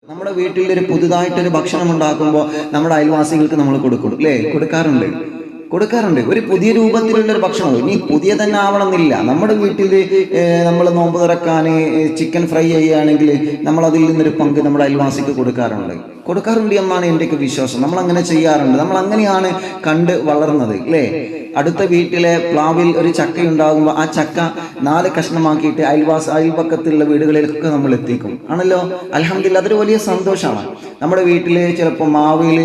നമ്മുടെ വീട്ടിൽ ഒരു പുതുതായിട്ടൊരു ഭക്ഷണം ഉണ്ടാക്കുമ്പോൾ നമ്മുടെ അയൽവാസികൾക്ക് നമ്മൾ കൊടുക്കും അല്ലേ? കൊടുക്കാറുണ്ട്. ഒരു പുതിയ രൂപത്തിലുള്ള ഒരു ഭക്ഷണം. ഇനി പുതിയ തന്നെ ആവണമെന്നില്ല. നമ്മുടെ വീട്ടിൽ നമ്മൾ നോമ്പ് തുറക്കാൻ ചിക്കൻ ഫ്രൈ ചെയ്യുകയാണെങ്കിൽ നമ്മൾ അതിൽ നിന്നൊരു പങ്ക് നമ്മുടെ അയൽവാസിക്ക് കൊടുക്കാറുണ്ട് എന്നാണ് എൻ്റെയൊക്കെ വിശ്വാസം. നമ്മൾ അങ്ങനെ ചെയ്യാറുണ്ട്. നമ്മൾ അങ്ങനെയാണ് കണ്ട് വളർന്നത് അല്ലേ? അടുത്ത വീട്ടിലെ പ്ലാവിൽ ഒരു ചക്ക ഉണ്ടാകുമ്പോൾ ആ ചക്ക 4 കഷ്ണമാക്കിയിട്ട് അയൽപക്കത്തുള്ള വീടുകളിലൊക്കെ നമ്മൾ എത്തിക്കും ആണല്ലോ. അൽഹംദുലില്ലാ, അതൊരു വലിയ സന്തോഷമാണ്. നമ്മുടെ വീട്ടിൽ ചിലപ്പോൾ മാവിൽ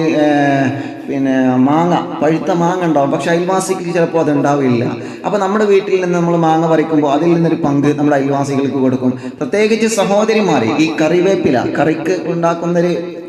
പഴുത്ത മാങ്ങ ഉണ്ടാവും, പക്ഷെ അയൽവാസിക്ക് ചിലപ്പോൾ അത് ഉണ്ടാവില്ല. അപ്പോൾ നമ്മുടെ വീട്ടിൽ നിന്ന് നമ്മൾ മാങ്ങ പറിക്കുമ്പോൾ അതിൽ നിന്നൊരു പങ്ക് നമ്മുടെ അയൽവാസികൾക്ക് കൊടുക്കും. പ്രത്യേകിച്ച് സഹോദരിമാർ, ഈ കറിക്ക് ഉണ്ടാക്കുന്ന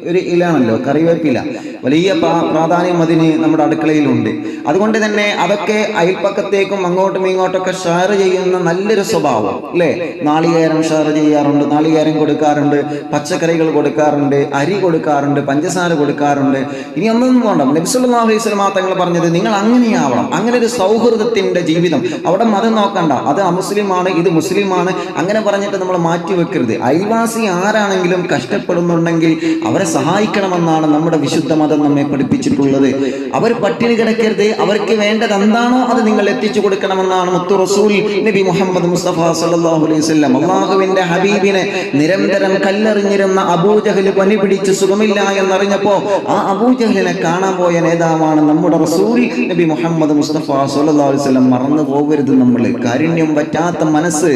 ഒരു ഇലാണല്ലോ കറിവേപ്പില. വലിയ പ്രാധാന്യം അതിന് നമ്മുടെ അടുക്കളയിലുണ്ട്. അതുകൊണ്ട് തന്നെ അതൊക്കെ അയൽപ്പക്കത്തേക്കും അങ്ങോട്ടും ഇങ്ങോട്ടൊക്കെ ഷെയർ ചെയ്യുന്ന നല്ലൊരു സ്വഭാവം അല്ലേ? നാളികേരം ഷെയർ ചെയ്യാറുണ്ട്, നാളികേരം കൊടുക്കാറുണ്ട്, പച്ചക്കറികൾ കൊടുക്കാറുണ്ട്, അരി കൊടുക്കാറുണ്ട്, പഞ്ചസാര കൊടുക്കാറുണ്ട്. ഇനി ഒന്നും വേണ്ട. നബി സല്ലല്ലാഹു അലൈഹി വസല്ലം തങ്ങൾ പറഞ്ഞത് നിങ്ങൾ അങ്ങനെയാവണം. അങ്ങനെ ഒരു സൗഹൃദത്തിന്റെ ജീവിതം. അവിടെ മതം നോക്കണ്ട, അത് അമുസ്ലിമാണ് ഇത് മുസ്ലിമാണ് അങ്ങനെ പറഞ്ഞിട്ട് നമ്മൾ മാറ്റി വെക്കരുത്. അയൽവാസി ആരാണെങ്കിലും കഷ്ടപ്പെടുന്നുണ്ടെങ്കിൽ അവരെ സഹായിക്കണമെന്നാണ് നമ്മുടെ വിശുദ്ധ മതം നമ്മെ പഠിപ്പിച്ചിട്ടുള്ളത്. അവർ പട്ടിണി കിടക്കരുത്, അവർക്ക് വേണ്ടത് എന്താണോ അത് നിങ്ങൾ എത്തിച്ചു കൊടുക്കണമെന്നാണ് മുത്തു റസൂൽ നബി മുഹമ്മദ് മുസ്തഫ സല്ലല്ലാഹു അലൈഹി വസല്ലം. അല്ലാഹുവിന്റെ ഹബീബിനെ നിരന്തരം കല്ലെറിഞ്ഞിരുന്ന അബൂജഹൽ പനി പിടിച്ച് സുഖമില്ല എന്നറിഞ്ഞപ്പോൾ ആ അബൂജഹലിനെ കാണാൻ പോയ നേതാവാണ് നമ്മുടെ റസൂൽ നബി മുഹമ്മദ് മുസ്തഫ സല്ലല്ലാഹു അലൈഹി വസല്ലം. മറന്നു പോകരുത്. നമ്മൾ കാരുണ്യം പറ്റാത്ത മനസ്സ്,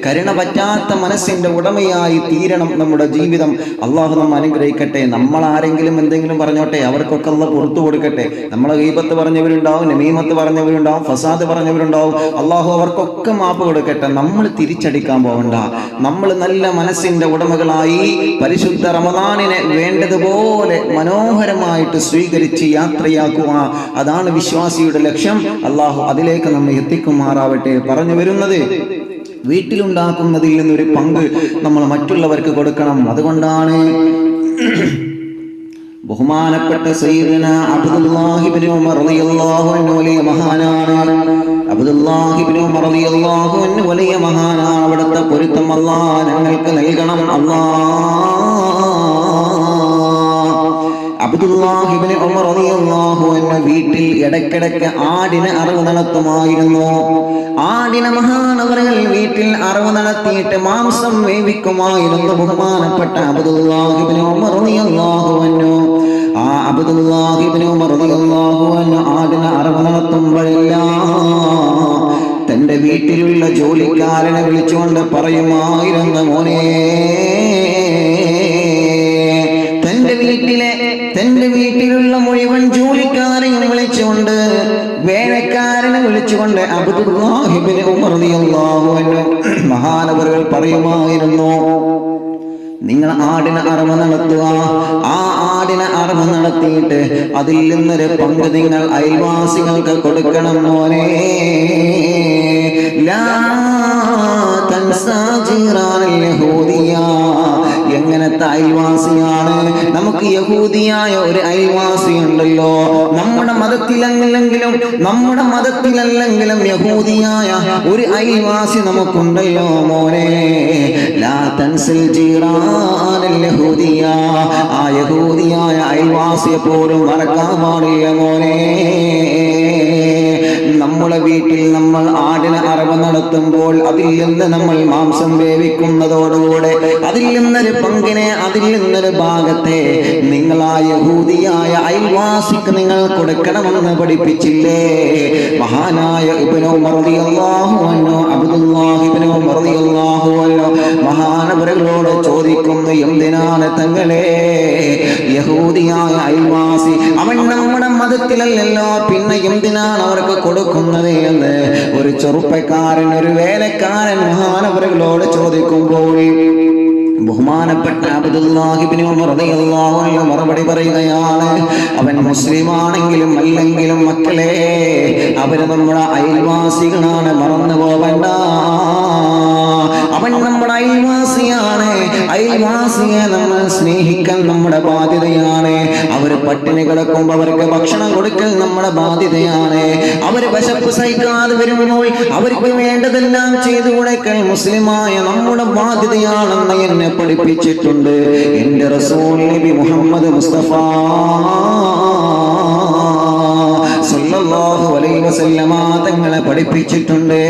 കരുണ പറ്റാത്ത മനസ്സിന്റെ ഉടമയായി തീരണം നമ്മുടെ ജീവിതം. അള്ളാഹു നമ്മെ അനുഗ്രഹിക്കട്ടെ. നമ്മൾ ആരെങ്കിലും എന്തെങ്കിലും പറഞ്ഞോട്ടെ, അവർക്കൊക്കെ അല്ലാഹു പുറത്തു കൊടുക്കട്ടെ. നമ്മളെ ഗീബത്ത് പറഞ്ഞവരുണ്ടാവും, നമീമത്ത് പറഞ്ഞവരുണ്ടാവും, ഫസാദ് പറഞ്ഞവരുണ്ടാവും. അള്ളാഹു അവർക്കൊക്കെ മാപ്പ് കൊടുക്കട്ടെ. നമ്മൾ തിരിച്ചടിക്കാൻ പോകണ്ട. നമ്മൾ നല്ല മനസ്സിന്റെ ഉടമകളായി പരിശുദ്ധ റമദാനിനെ വേണ്ടതുപോലെ മനോഹരമായിട്ട് സ്വീകരിച്ച് യാത്രയാക്കുക. അതാണ് വിശ്വാസിയുടെ ലക്ഷ്യം. അള്ളാഹു അതിലേക്ക് നമ്മെ എത്തിക്കുമാറാവട്ടെ. പറഞ്ഞു വരുന്നത്, വീട്ടിലുണ്ടാക്കുന്നതിൽ നിന്നൊരു പങ്ക് നമ്മൾ മറ്റുള്ളവർക്ക് കൊടുക്കണം. അതുകൊണ്ടാണ് ബഹുമാനപ്പെട്ട സയ്യിദുനാ അബ്ദുല്ലാഹി ഇബ്നു ഉമർ റളിയല്ലാഹു അൻഹു വലിയ മഹാനാണ്. അബ്ദുല്ലാഹി ഇബ്നു ഉമർ റളിയല്ലാഹു അൻഹു വലിയ മഹാനാണ്. അവിടുത്തെ പൊരുത്തം അല്ലാഹ് ഞങ്ങൾക്ക് നൽകണം. അബ്ദുല്ലാഹി ഇബ്നു ഉമർ റളിയല്ലാഹു അൻഹു വീട്ടിൽ ഇടയ്ക്കിടയ്ക്ക് ആടിനെ അറവ് നടത്തുമായിരുന്നു. ആടിനെ മഹാനവറുകൾ വീട്ടിൽ അറവ് നടത്തിയിട്ട് മാംസം വേവിക്കുമായിരുന്നു. ബഹുമാനപ്പെട്ട അബ്ദുല്ലാഹി ഇബ്നു ഉമർ റളിയല്ലാഹു അൻഹു ആ അബ്ദുല്ലാഹി ഇബ്നു ഉമർ റളിയല്ലാഹു അൻഹു ആടിനെ അറവ് നടത്തുമ്പോഴെല്ലാം തന്റെ വീട്ടിലുള്ള ജോലിക്കാരനെ വിളിച്ചുകൊണ്ട് പറയുമായിരുന്നു, മോനെ, തന്റെ വീട്ടിലുള്ള മുഴുവൻ ജോലിക്കാരെയും വിളിച്ചുകൊണ്ട്, വേലക്കാരനെ വിളിച്ചുകൊണ്ട് അബ്ദുല്ലാഹി ഇബ്നു ഉമർ റളിയല്ലാഹു അൻഹു മഹാനവറുകൾ പറയുമായിരുന്നു, നിങ്ങൾ ആടിനെ അറവ് നടത്തുക. ആ ആടിനെ അറവ് നടത്തിയിട്ട് അതിൽ നിന്നൊരു പങ്ക് നിങ്ങൾ അയൽവാസികൾക്ക് കൊടുക്കണം മോനെ. ലാ തൻസാ ജീറാനൽ യഹൂദിയ. എങ്ങനത്തെ അയൽവാസിയാണ്? നമുക്ക് യഹൂദിയായ ഒരു അയൽവാസി ഉണ്ടല്ലോ. നമ്മുടെ മതത്തിലല്ലെങ്കിലും യഹൂദിയായ ഒരു അയൽവാസി നമുക്കുണ്ടല്ലോ മോനെ. ലാ തൻസിൽ ജീറാനൽ യഹൂദിയ. ആ യഹൂദിയായ അയൽവാസിയെ പോലും മറക്കാൻ പാടില്ല മോനെ. നമ്മുടെ വീട്ടിൽ നമ്മൾ ആടിനെ അറവ് നടത്തുമ്പോൾ അതിൽ നിന്ന് നമ്മൾ മാംസം വേവിക്കുന്നതോടുകൂടെ അതിൽ നിന്നൊരു പങ്കിനെ, അതിൽ നിന്നൊരു ഭാഗത്തെ നിങ്ങളാ യഹൂദിയായ അയൽവാസിക്ക് നിങ്ങൾ കൊടുക്കണമെന്ന് പഠിപ്പിച്ചില്ലേ മഹാനായ ഇബ്നു ഉമർ റളിയല്ലാഹു അൻഹു? അബ്ദുല്ലാഹി ഇബ്നു ഉമർ റളിയല്ലാഹു അൻഹു മഹാനവറുകളോട് ചോദിക്കുന്നു, എന്തിനാണ് തങ്ങളെ യഹൂദിയായ അയൽവാസി, അവൻ നമ്മുടെ മതത്തിലല്ലല്ലോ, പിന്നെ എന്തിനാണ് അവർക്ക് കൊടുക്കുന്നത് എന്ന് ഒരു ചെറുപ്പക്കാരൻ, ഒരു വേലക്കാരൻ മഹാനവറുകളോട് ചോദിക്കുമ്പോൾ ബഹുമാനപ്പെട്ട അബ്ദുല്ലാഹി ഇബ്നു ഉമർ റളിയല്ലാഹു അൻഹു മറുപടി പറയുകയാണ്, അവൻ മുസ്ലിമാണെങ്കിലും അല്ലെങ്കിലും മക്കളെ, അവര് നമ്മുടെ അയൽവാസികളാണ്, മറന്നു പോവണ്ട. അവൻ നമ്മുടെ അയൽവാസിയാണ്. അയൽവാസിയെ നമ്മൾ സ്നേഹിക്കാൻ നമ്മുടെ ബാധ്യതയാണ്. അവര് പട്ടിണി കിടക്കുമ്പോൾ അവർക്ക് ഭക്ഷണം കൊടുക്കൽ നമ്മുടെ ബാധ്യതയാണ്. അവര് വിശപ്പ് സഹിക്കാതെ വരുമ്പോൾ അവർക്ക് വേണ്ടതെല്ലാം ചെയ്തു കൊടുക്കൽ മുസ്ലിമായ നമ്മുടെ ബാധ്യതയാണെന്ന് എന്നെ എന്നെ പഠിപ്പിച്ചിട്ടുണ്ട്. എന്റെ റസൂൽ നബി മുഹമ്മദ് മുസ്തഫ സല്ലല്ലാഹു അലൈഹി വസല്ലമ തങ്ങളെ പഠിപ്പിച്ചിട്ടുണ്ട്.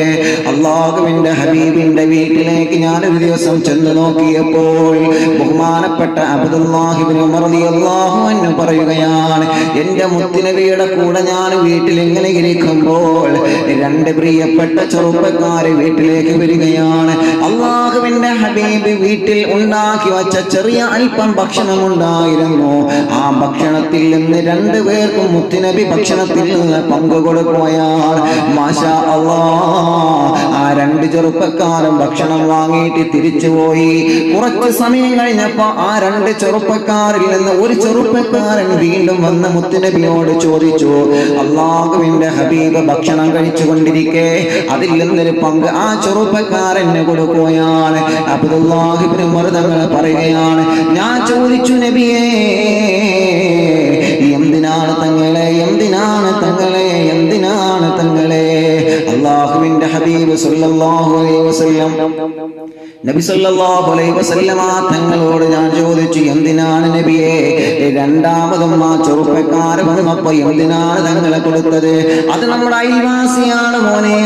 അല്ലാഹുവിന്റെ ഹബീബിന്റെ വീട്ടിലേക്ക് ഞാൻ ഒരു ദിവസം ചെന്ന് നോക്കിയപ്പോൾ ബഹുമാനപ്പെട്ട അബ്ദുല്ലാഹി ഇബ്നു ഉമർ റളിയല്ലാഹു അൻഹു പറയുകയാണ്, എന്റെ മുത്തുനബിയുടെ കൂടെ ഞാൻ വീട്ടിൽ ഇങ്ങനെ ഇരിക്കുമ്പോൾ രണ്ട് പ്രിയപ്പെട്ട ചെറുപ്പക്കാരെ വീട്ടിലേക്ക് വരികയാണ്. അല്ലാഹുവിന്റെ ഹബീബ് വീട്ടിൽ ഉണ്ടാക്കി വച്ച ചെറിയ അല്പം ഭക്ഷണം ഉണ്ടായിരുന്നു. ആ ഭക്ഷണത്തിൽ നിന്ന് രണ്ടു പേർക്കും മുത്തുനബി ഭക്ഷണത്തിൽ നിന്ന് പങ്കു കൊടുക്കുകയാണ്. മാഷാ അല്ലാഹ്, ആ രണ്ട് ചെറുപ്പക്കാരും ഭക്ഷണം വാങ്ങിയിട്ട് തിരിച്ചുപോയി. കുറച്ച് സമയം കഴിഞ്ഞപ്പോ ആ രണ്ട് ചെറുപ്പക്കാരിൽ നിന്ന് ഒരു ചെറുപ്പക്കാരൻ വീണ്ടും വന്ന് മുത്തുനബിയോട് ചോദിച്ചു, അല്ലാഹുവിന്റെ ഹബീബ് ഭക്ഷണം കഴിച്ചുകൊണ്ടിരിക്കെ അതിൽ നിന്നൊരു പങ്ക് ആ ചെറുപ്പക്കാരന് കൊടുക്കുകയാണ്. അബ്ദുല്ലാഹി ഇബ്നു ഉമർ തങ്ങൾ പറയുകയാണ്, ഞാൻ ചോദിച്ചു, നബിയേ, എന്തിനാണ് തങ്ങളെ, എന്തിനാണ് തങ്ങളെ, എന്തിനാണ് തങ്ങളെ? അല്ലാഹുവിന്റെ ഹബീബ് സല്ലല്ലാഹു അലൈഹി വസല്ലം നബി സല്ലല്ലാഹു അലൈഹി വസല്ലമ തങ്ങളോട് ഞാൻ ചോദിച്ചു, എന്തിനാണ് നബിയെ? രണ്ടാമതും ആ ചെറുപ്പക്കാരൻ വന്നപ്പോൾ എന്തിനാണ് തങ്ങളെ കൊടുത്തത്? അത് നമ്മുടെ അയൽവാസിയാണ് മോനെ,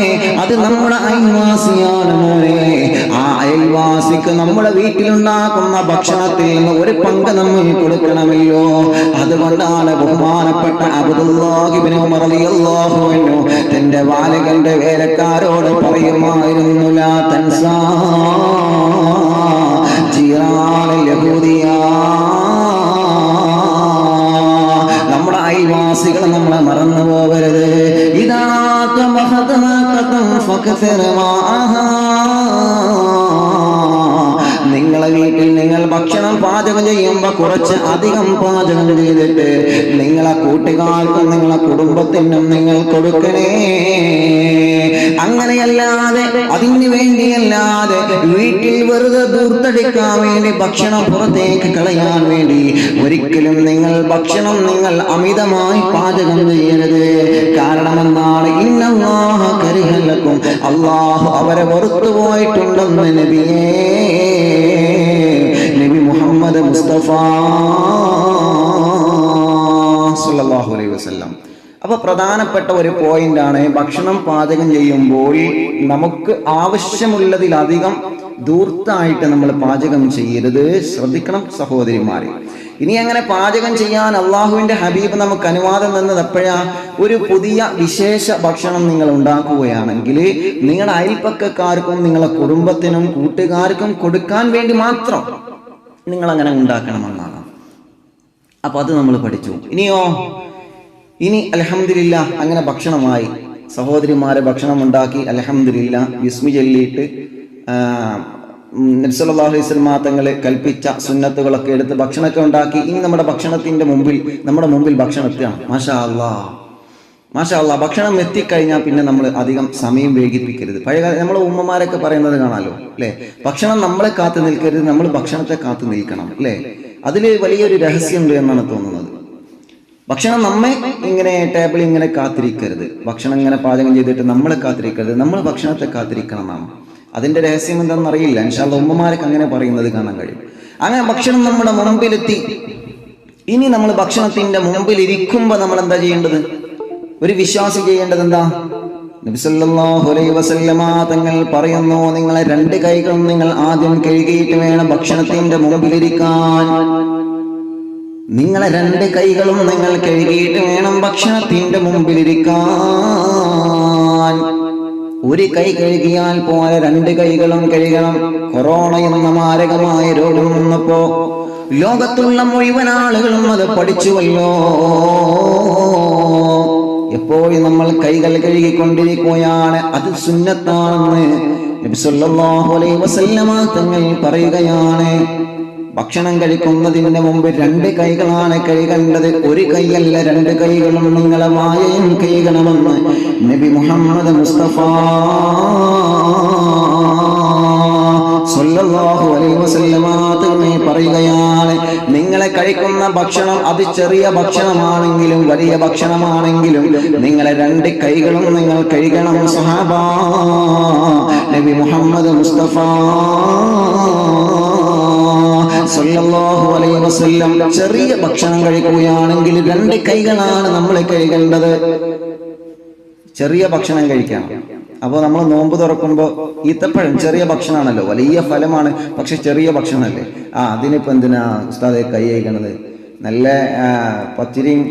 അത് നമ്മുടെ അയൽവാസിയാണ് മോനെ. ആ അയൽവാസിക്ക് നമ്മുടെ വീട്ടിലുണ്ടാക്കുന്ന ഭക്ഷണത്തിൽ നിന്ന് ഒരു പങ്ക് നമ്മൾ കൊടുക്കണമല്ലോ. അതുകൊണ്ടാണ് ബഹുമാനപ്പെട്ട അബ്ദുല്ലാഹി ഇബ്നു ഉമർ റളിയല്ലാഹു അൻഹു തന്റെ ബാലകന്റെ വേലക്കാരോട് പറയുമായിരുന്നു, ലാ തൻസാ ജീറാനൽ യഹൂദിയ, നമ്മുടെ അയൽവാസികളെ നമ്മളെ മറന്നു പോകരുത്. ഇദാ തമഹദമകതം ഫകസറമാഹാ, നിങ്ങളെ വീട്ടിൽ നിങ്ങൾ ഭക്ഷണം പാചകം ചെയ്യുമ്പോൾ കുറച്ച് അധികം പാചകം ചെയ്തിട്ട് നിങ്ങളെ കൂട്ടുകാർക്കും നിങ്ങളെ കുടുംബത്തിനും നിങ്ങൾ കൊടുക്കണേ. അങ്ങനെയല്ലാതെ അതിനു വേണ്ടിയല്ലാതെ വീട്ടിൽ വെറുതെ ദൂർത്തടിക്കാൻ വേണ്ടി ഭക്ഷണം പുറത്തേക്ക് കളയാൻ വേണ്ടി ഒരിക്കലും നിങ്ങൾ ഭക്ഷണം നിങ്ങൾ അമിതമായി പാചകം ചെയ്യരുത്. കാരണം എന്താണ്? ഇന്നല്ലാഹ കരിഹലക്കും, അല്ലാഹു അവരെ വെറുത്തു പോയിട്ടുണ്ടെന്ന് നബിയേ, നബി മുഹമ്മദ് മുസ്തഫ സല്ലല്ലാഹു അലൈഹി വസല്ലം. അപ്പൊ പ്രധാനപ്പെട്ട ഒരു പോയിന്റാണ്, ഭക്ഷണം പാചകം ചെയ്യുമ്പോൾ നമുക്ക് ആവശ്യമുള്ളതിലധികം ധൂർത്തായിട്ട് നമ്മൾ പാചകം ചെയ്യരുത്. ശ്രദ്ധിക്കണം സഹോദരിമാരെ. ഇനി അങ്ങനെ പാചകം ചെയ്യാൻ അള്ളാഹുവിന്റെ ഹബീബ് നമുക്ക് അനുവാദം തന്നത് എപ്പോഴാ? ഒരു പുതിയ വിശേഷ ഭക്ഷണം നിങ്ങൾ ഉണ്ടാക്കുകയാണെങ്കിൽ നിങ്ങളുടെ അയൽപ്പക്കക്കാർക്കും നിങ്ങളെ കുടുംബത്തിനും കൂട്ടുകാർക്കും കൊടുക്കാൻ വേണ്ടി മാത്രം നിങ്ങൾ അങ്ങനെ ഉണ്ടാക്കണമെന്നാണ്. അപ്പൊ അത് നമ്മൾ പഠിച്ചു. ഇനി അൽഹംദുലില്ലാ അങ്ങനെ ഭക്ഷണമായി, സഹോദരിമാരെ ഭക്ഷണം ഉണ്ടാക്കി അൽഹംദുലില്ലാ ബിസ്മി ചൊല്ലിയിട്ട് നബി സല്ലല്ലാഹു അലൈഹി വസല്ലം തങ്ങൾ കൽപ്പിച്ച സുന്നത്തുകളൊക്കെ എടുത്ത് ഭക്ഷണമൊക്കെ ഉണ്ടാക്കി. ഇനി നമ്മുടെ മുമ്പിൽ ഭക്ഷണം എത്തുകയാണ്. മാഷാ അല്ലാഹ്, മാഷാ അല്ലാഹ്. ഭക്ഷണം എത്തിക്കഴിഞ്ഞാൽ പിന്നെ നമ്മൾ അധികം സമയം വൈകിപ്പിക്കരുത്. പഴയ നമ്മളെ ഉമ്മമാരൊക്കെ പറയുന്നത് കാണാലോ അല്ലേ? ഭക്ഷണം നമ്മളെ കാത്തു നിൽക്കരുത്, നമ്മൾ ഭക്ഷണത്തെ കാത്തു നിൽക്കണം അല്ലേ? അതിൽ വലിയൊരു രഹസ്യമുണ്ട് എന്നാണ് തോന്നുന്നത്. ഭക്ഷണം നമ്മെ ഇങ്ങനെ ടേബിളിൽ ഇങ്ങനെ കാത്തിരിക്കരുത്, ഭക്ഷണം ഇങ്ങനെ പാചകം ചെയ്തിട്ട് നമ്മളെ കാത്തിരിക്കരുത്, നമ്മൾ ഭക്ഷണത്തെ കാത്തിരിക്കണം എന്നാണ്. അതിന്റെ രഹസ്യം എന്താണെന്ന് അറിയില്ല. ഇൻഷാ അല്ലാഹ് ഉമ്മമാരൊക്കെ അങ്ങനെ പറയുന്നത് കാണാൻ കഴിയും. അങ്ങനെ ഭക്ഷണം നമ്മുടെ മുമ്പിലെത്തി. ഇനി നമ്മൾ ഭക്ഷണത്തിന്റെ മുമ്പിൽ ഇരിക്കുമ്പോൾ നമ്മൾ എന്താ ചെയ്യേണ്ടത്? ഒരു വിശ്വാസി ചെയ്യേണ്ടത് എന്താ? നബി സല്ലല്ലാഹു അലൈഹി വസല്ലമ തങ്ങൾ പറയുന്നു, നിങ്ങളെ രണ്ട് കൈകളും നിങ്ങൾ ആദ്യം കഴുകിയിട്ട് വേണം ഭക്ഷണത്തിന്റെ മുമ്പിലിരിക്കാൻ. നിങ്ങളെ രണ്ട് കൈകളും നിങ്ങൾ കഴുകിയിട്ട് വേണം ഭക്ഷണത്തിന്റെ മുമ്പിലിരിക്കാൻ. ഒരു കൈ കഴുകിയാൽ പോലെ രണ്ട് കൈകളും കഴുകണം. കൊറോണ എന്ന മാരകമായ രോഗം വന്നപ്പോ ലോകത്തുള്ള മുഴുവൻ ആളുകളും അത് പഠിച്ചുവല്ലോ. എപ്പോഴും നമ്മൾ കൈകൾ കഴുകിക്കൊണ്ടിരിക്കുകയാണ്. അത് സുന്നത്താണെന്ന് നബി സല്ലല്ലാഹു അലൈഹി വസല്ലമ തങ്ങൾ പറയുകയാണ്. ഭക്ഷണം കഴിക്കുന്നതിന് മുമ്പ് രണ്ട് കൈകളാണ് കഴുകേണ്ടത്, ഒരു കൈയല്ല രണ്ട് കൈകളും. നിങ്ങളെ വായയും കഴുകണമെന്ന് നബി മുഹമ്മദ് മുസ്തഫ സല്ലല്ലാഹു അലൈഹി വസല്ലമ തങ്ങൾ പറയുകയാണ്, നിങ്ങളെ കഴിക്കുന്ന ഭക്ഷണം അത് ചെറിയ ഭക്ഷണമാണെങ്കിലും വലിയ ഭക്ഷണമാണെങ്കിലും നിങ്ങളെ രണ്ട് കൈകളും നിങ്ങൾ കഴുകണം സഹാബാ. നബി മുഹമ്മദ് മുസ്തഫ സ്വല്ലല്ലാഹു അലൈഹി വസല്ലം ചെറിയ ഭക്ഷണം കഴിക്കുകയാണെങ്കിൽ 2 കൈകളാണ് നമ്മൾ കഴുകേണ്ടത്. ചെറിയ ഭക്ഷണം കഴിക്കണം. അപ്പോൾ നമ്മൾ നോമ്പ് തുറക്കുമ്പോൾ ഈത്തപ്പഴം ചെറിയ ഭക്ഷണമാണല്ലോ, വലിയ ഫലമാണ്, പക്ഷെ ചെറിയ ഭക്ഷണമല്ലേ. അതിനിപ്പോൾ എന്തിനാ ഉസ്താദെ കൈ കഴിക്കണത്? നല്ല പത്തിരിയും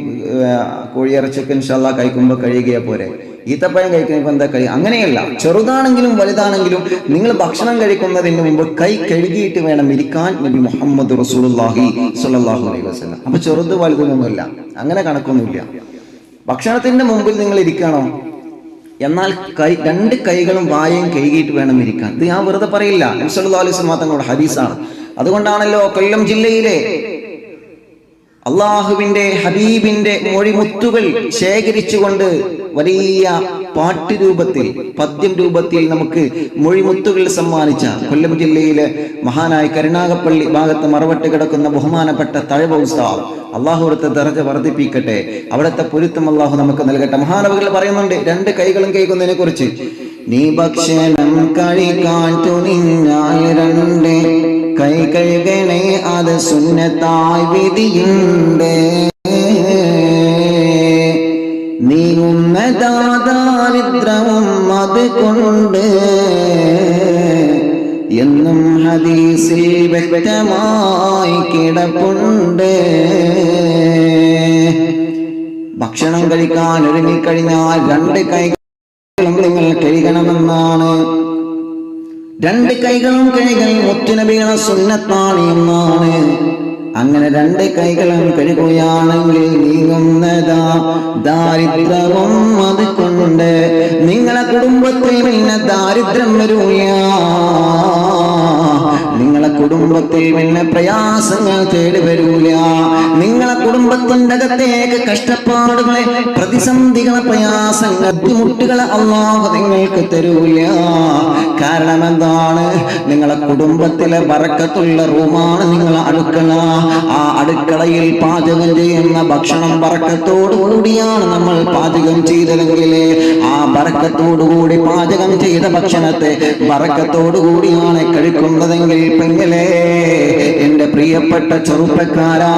കോഴിയിറച്ചിയൊക്കെ ഇൻഷാല്ലാ കഴിക്കുമ്പോൾ കഴുകിയാൽ പോരെ. ഈത്തപ്പഴം കഴിക്കുമ്പോൾ എന്താ കഴി? അങ്ങനെയല്ല, ചെറുതാണെങ്കിലും വലുതാണെങ്കിലും നിങ്ങൾ ഭക്ഷണം കഴിക്കുന്നതിന് മുമ്പ് കൈ കഴുകിയിട്ട് വേണം ഇരിക്കാൻ. നബി മുഹമ്മദ് റസൂലുള്ളാഹി സ്വല്ലല്ലാഹു അലൈഹി വസല്ലം. അപ്പൊ ചെറുത് വലുതൊന്നുമില്ല, അങ്ങനെ കണക്കൊന്നുമില്ല. ഭക്ഷണത്തിന്റെ മുമ്പിൽ നിങ്ങൾ ഇരിക്കണോ, എന്നാൽ 2 കൈകളും വായയും കഴുകിയിട്ട് വേണം ഇരിക്കാൻ. ഇത് ഞാൻ വെറുതെ പറയില്ല, നബി സല്ലല്ലാഹു അലൈഹി വസല്ലം തങ്ങളുടെ ഹദീസാണ്. അതുകൊണ്ടാണല്ലോ കൊല്ലം ജില്ലയിലെ അള്ളാഹുവിന്റെ ഹബീബിന്റെ മൊഴിമുത്തുകൾ ശേഖരിച്ചുകൊണ്ട് വലിയ പാട്ടുരൂപത്തിൽ, പദ്യം രൂപത്തിൽ നമുക്ക് മൊഴിമുത്തുകൾ സമ്മാനിച്ച കൊല്ലം ജില്ലയിലെ മഹാനായ കരുനാഗപ്പള്ളി ഭാഗത്ത് മറവട്ട് കിടക്കുന്ന ബഹുമാനപ്പെട്ട തഴവ ഉസ്താദ്, അള്ളാഹു അവിടുത്തെ ദർജ വർദ്ധിപ്പിക്കട്ടെ, അവിടുത്തെ പൊരുത്തം അള്ളാഹു നമുക്ക് നൽകട്ടെ. മഹാനവകൾ പറയുന്നുണ്ട് 2 കൈകളും കൈക്കുന്നതിനെ കുറിച്ച്. നീ ഭക്ഷണം കഴിക്കാൻ തുനിഞ്ഞാൽ 2 കൈ കഴുകണേ, അത് സുന്നത്തായി വിധിയുണ്ട്. നീങ്ങുന്നതാദാരിദ്രവും അത് കൊണ്ട് എന്നും ഹദീസിൽ വ്യക്തമായി കിടപ്പുണ്ട്. ഭക്ഷണം കഴിക്കാൻ ഒരുങ്ങിക്കഴിഞ്ഞാൽ 2 കൈകളും നിങ്ങൾ കഴുകണമെന്നാണ്. 2 കൈകളും കഴുകൽ മുത്തുനബിയുടെ സുന്നത്താണ് എന്നാണ്. അങ്ങനെ 2 കൈകളും കഴുകുകയാണെങ്കിൽ നീങ്ങുന്നതാ ദാരിദ്ര്യവും അത് കൊണ്ട്. നിങ്ങളെ കുടുംബത്തിൽ പിന്നെ ദാരിദ്ര്യം വരൂല, നിങ്ങളെ കുടുംബത്തിൽ പിന്നെ പ്രയാസങ്ങൾ തേടി വരൂല. നിങ്ങളെ കുടുംബത്തിന്റെ അകത്തേക്ക് കഷ്ടപ്പാടുകളെ, പ്രതിസന്ധികളെ, പ്രയാസങ്ങൾ, ബുദ്ധിമുട്ടുകളെ അല്ലാഹു നിങ്ങൾക്ക് തരൂല. കാരണം എന്താണ്? നിങ്ങളെ കുടുംബത്തിലെ ബറക്കത്തുള്ള റൂമാണ് നിങ്ങളെ അടുക്കള. ആ അടുക്കളയിൽ പാചകം ചെയ്യുന്ന ഭക്ഷണം ബറക്കത്തോടു കൂടിയാണ് നമ്മൾ പാചകം ചെയ്തതെങ്കിൽ, ആ ബറക്കത്തോടുകൂടി പാചകം ചെയ്ത ഭക്ഷണത്തെ ബറക്കത്തോടു കൂടിയാണ് കഴിക്കുന്നതെങ്കിൽ, പെങ്ങളെ, എന്റെ പ്രിയപ്പെട്ട ചെറുപ്പക്കാരാ,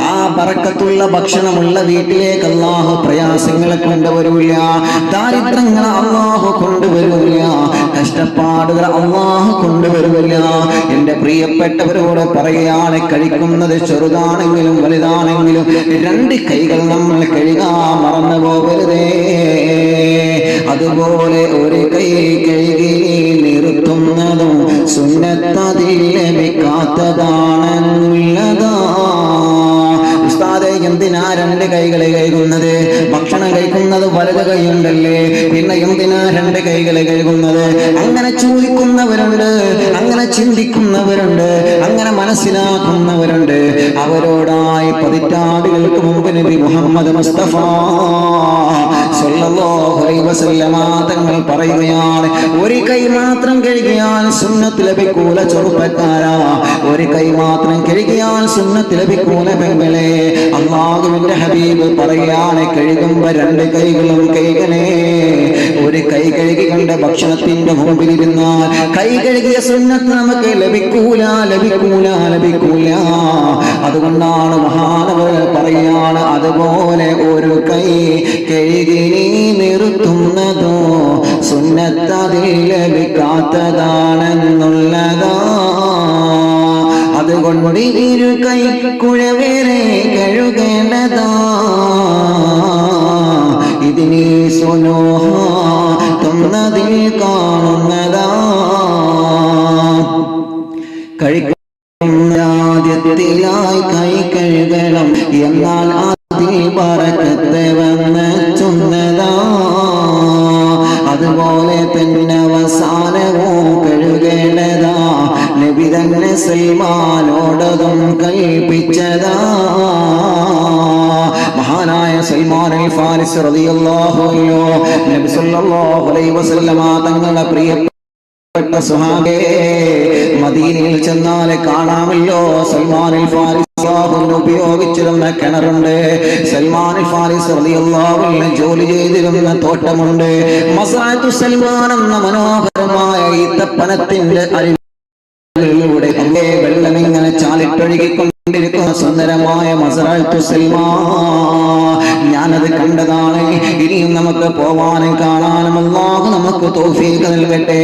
ആ ബറക്കത്തുള്ള ഭക്ഷണമുള്ള വീട്ടിലേക്ക് അല്ലാഹു പ്രയാസങ്ങളെ കൊണ്ടുവരൂല, ദാരിദ്ര്യങ്ങളെ അല്ലാഹു കൊണ്ടുവരൂല, കഷ്ടപ്പാടുകൾ അല്ലാഹു കൊണ്ടുവരൂല. എന്റെ പ്രിയപ്പെട്ടവരോട് പറയുകയാണ്, കഴിക്കുന്നത് ചെറുതാണെങ്കിലും വലുതാണെങ്കിലും 2 കൈകൾ നമ്മൾ കഴുകാൻ മറന്നു പോകരുതേ. അതുപോലെ 1 കൈ കഴുകി നിർത്തുന്നതും സുന്നത്തതിൽ ലഭിക്കാത്തതാണെന്നുള്ളതാ. ഉസ്താദേ, എന്തിനാ 2 കൈകളെ കഴുകുന്നത്? ഭക്ഷണം കഴിക്കുന്നത് വലത് കൈയുണ്ടല്ലേ, പിന്നെ എന്തിനാ 2 കൈകളെ കഴുകുന്നത്? അങ്ങനെ ചോദിക്കുന്നവരുണ്ട്, അങ്ങനെ ചിന്തിക്കുന്നവരുണ്ട്, അങ്ങനെ മനസ്സിലാക്കുന്നവരുണ്ട്. അവരോടായി പതിറ്റാണ്ടുകൾക്ക് മുമ്പ് നബി മുഹമ്മദ് മുസ്തഫ സ്വല്ലല്ലാഹു അലൈഹി വസല്ലമ തങ്ങൾ പറയുകയാണ്, 1 കൈ മാത്രം കഴുകിയാൽ സുന്നത്ത് ലഭിക്കൂല ചെറുപ്പക്കാരാ, 1 കൈ മാത്രം കഴുകിയാൽ സുന്നത്ത് ലഭിക്കൂല പെങ്ങളെ. അല്ലാഹുവിന്റെ ഹബീബ് പറയുകയാണ്, കഴുകുമ്പോ 2 കൈകളും കഴുകണേ. 1 കൈ കഴുകി കണ്ട ഭക്ഷണത്തിന്റെ മുമ്പിലിരുന്നാൽ കൈ കഴുകിയ സുന്നത്ത് നമുക്ക് ലഭിക്കൂല, ലഭിക്കൂല, ലഭിക്കൂല. അതുകൊണ്ടാണ് മഹാനവർ പറയാണ്, അതുപോലെ 1 കൈ കഴുകി നിർത്തുന്നതോ സുന്നത്തതിൽ ലഭിക്കാത്തതാണെന്നുള്ളതാ. അതുകൊണ്ട് 2 കൈ കുഴവേറെ കഴുകേണ്ടതാ. ഇതിനെ സുനോഹ തൊന്നതിൽ കാണുന്നതാ. ആദ്യത്തിലായി കൈ കഴുകണം, എന്നാൽ അതിൽ ബറക്കത്ത് വന്നെത്തുന്നതാ. അതുപോലെ തന്നെ അവസാനവും കഴുകേണ്ടതാ. നബി തന്നെ സൽമാനോടതും കൽപ്പിച്ചതാ. മഹാനായ സൽമാൻ അൽ ഫാരിസി റളിയല്ലാഹു അൻഹു നബി സല്ലല്ലാഹു അലൈഹി വസല്ലമ തങ്ങളുടെ പ്രിയപ്പെട്ട സ്വഹാബേ, മദീനയിൽ ചെന്നാൽ കാണാമല്ലോ സൽമാൻ അൽ ഫാരിസി ഉപയോഗിച്ചിരുന്ന കിണറുണ്ട്. സൽമാൻ അൽ ഫാരിസി റളിയല്ലാഹു അൻഹു ജോലി ചെയ്തിരുന്ന തോട്ടമുണ്ട്. മസ്അദു സൽമാൻ എന്ന മനോഹരമായ ഈത്തപ്പനത്തിന്റെ അരികിലൂടെ പാലിട്ടൊഴുകിക്കൊണ്ടിരിക്കുന്ന സുന്ദരമായ മസ്റഅത്തു സൽമാ, ഞാനത് കണ്ടതാണ്. ഇനിയും നമുക്ക് പോവാനും കാണാനും അല്ലാഹു നമുക്ക് തൗഫീഖ് നൽകട്ടെ.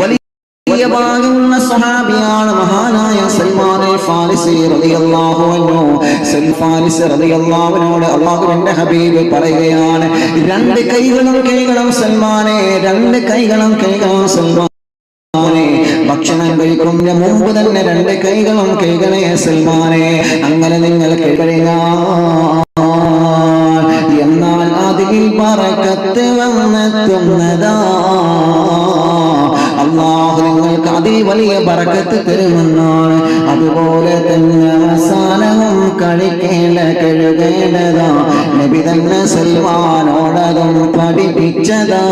വലിയ ഭാഗ്യമുള്ള സ്വഹാബിയാണ് മഹാനായ സൽമാൻ അൽ ഫാരിസി റളിയല്ലാഹു അൻഹു. ഫാരിസി റളിയല്ലാഹു അൻഹുവോട് അല്ലാഹുവിന്റെ ഹബീബ് പറയുകയാണ്, രണ്ട് കൈകളും കൈകളും സൽമാനെ, രണ്ട് കൈകളും കൈകളും സൽമാൻ, ഭക്ഷണം കഴിക്കുന്നതിന് മുമ്പ് തന്നെ രണ്ട് കൈകളും കൈകളെ സൽമാനെ. അങ്ങനെ നിങ്ങൾ കഴിഞ്ഞാൽ എന്നാൽ അതിൽ ബറക്കത്ത് വന്നെത്തുന്നതാ. അല്ലാഹു നിങ്ങൾക്ക് അതിൽ വലിയ ബറക്കത്ത് തരുമെന്നാണ്. അതുപോലെ തന്നെ അവസാനവും കഴുകേണ്ടതാ. നബി തന്നെ സൽമാനോടതും പഠിപ്പിച്ചതാ.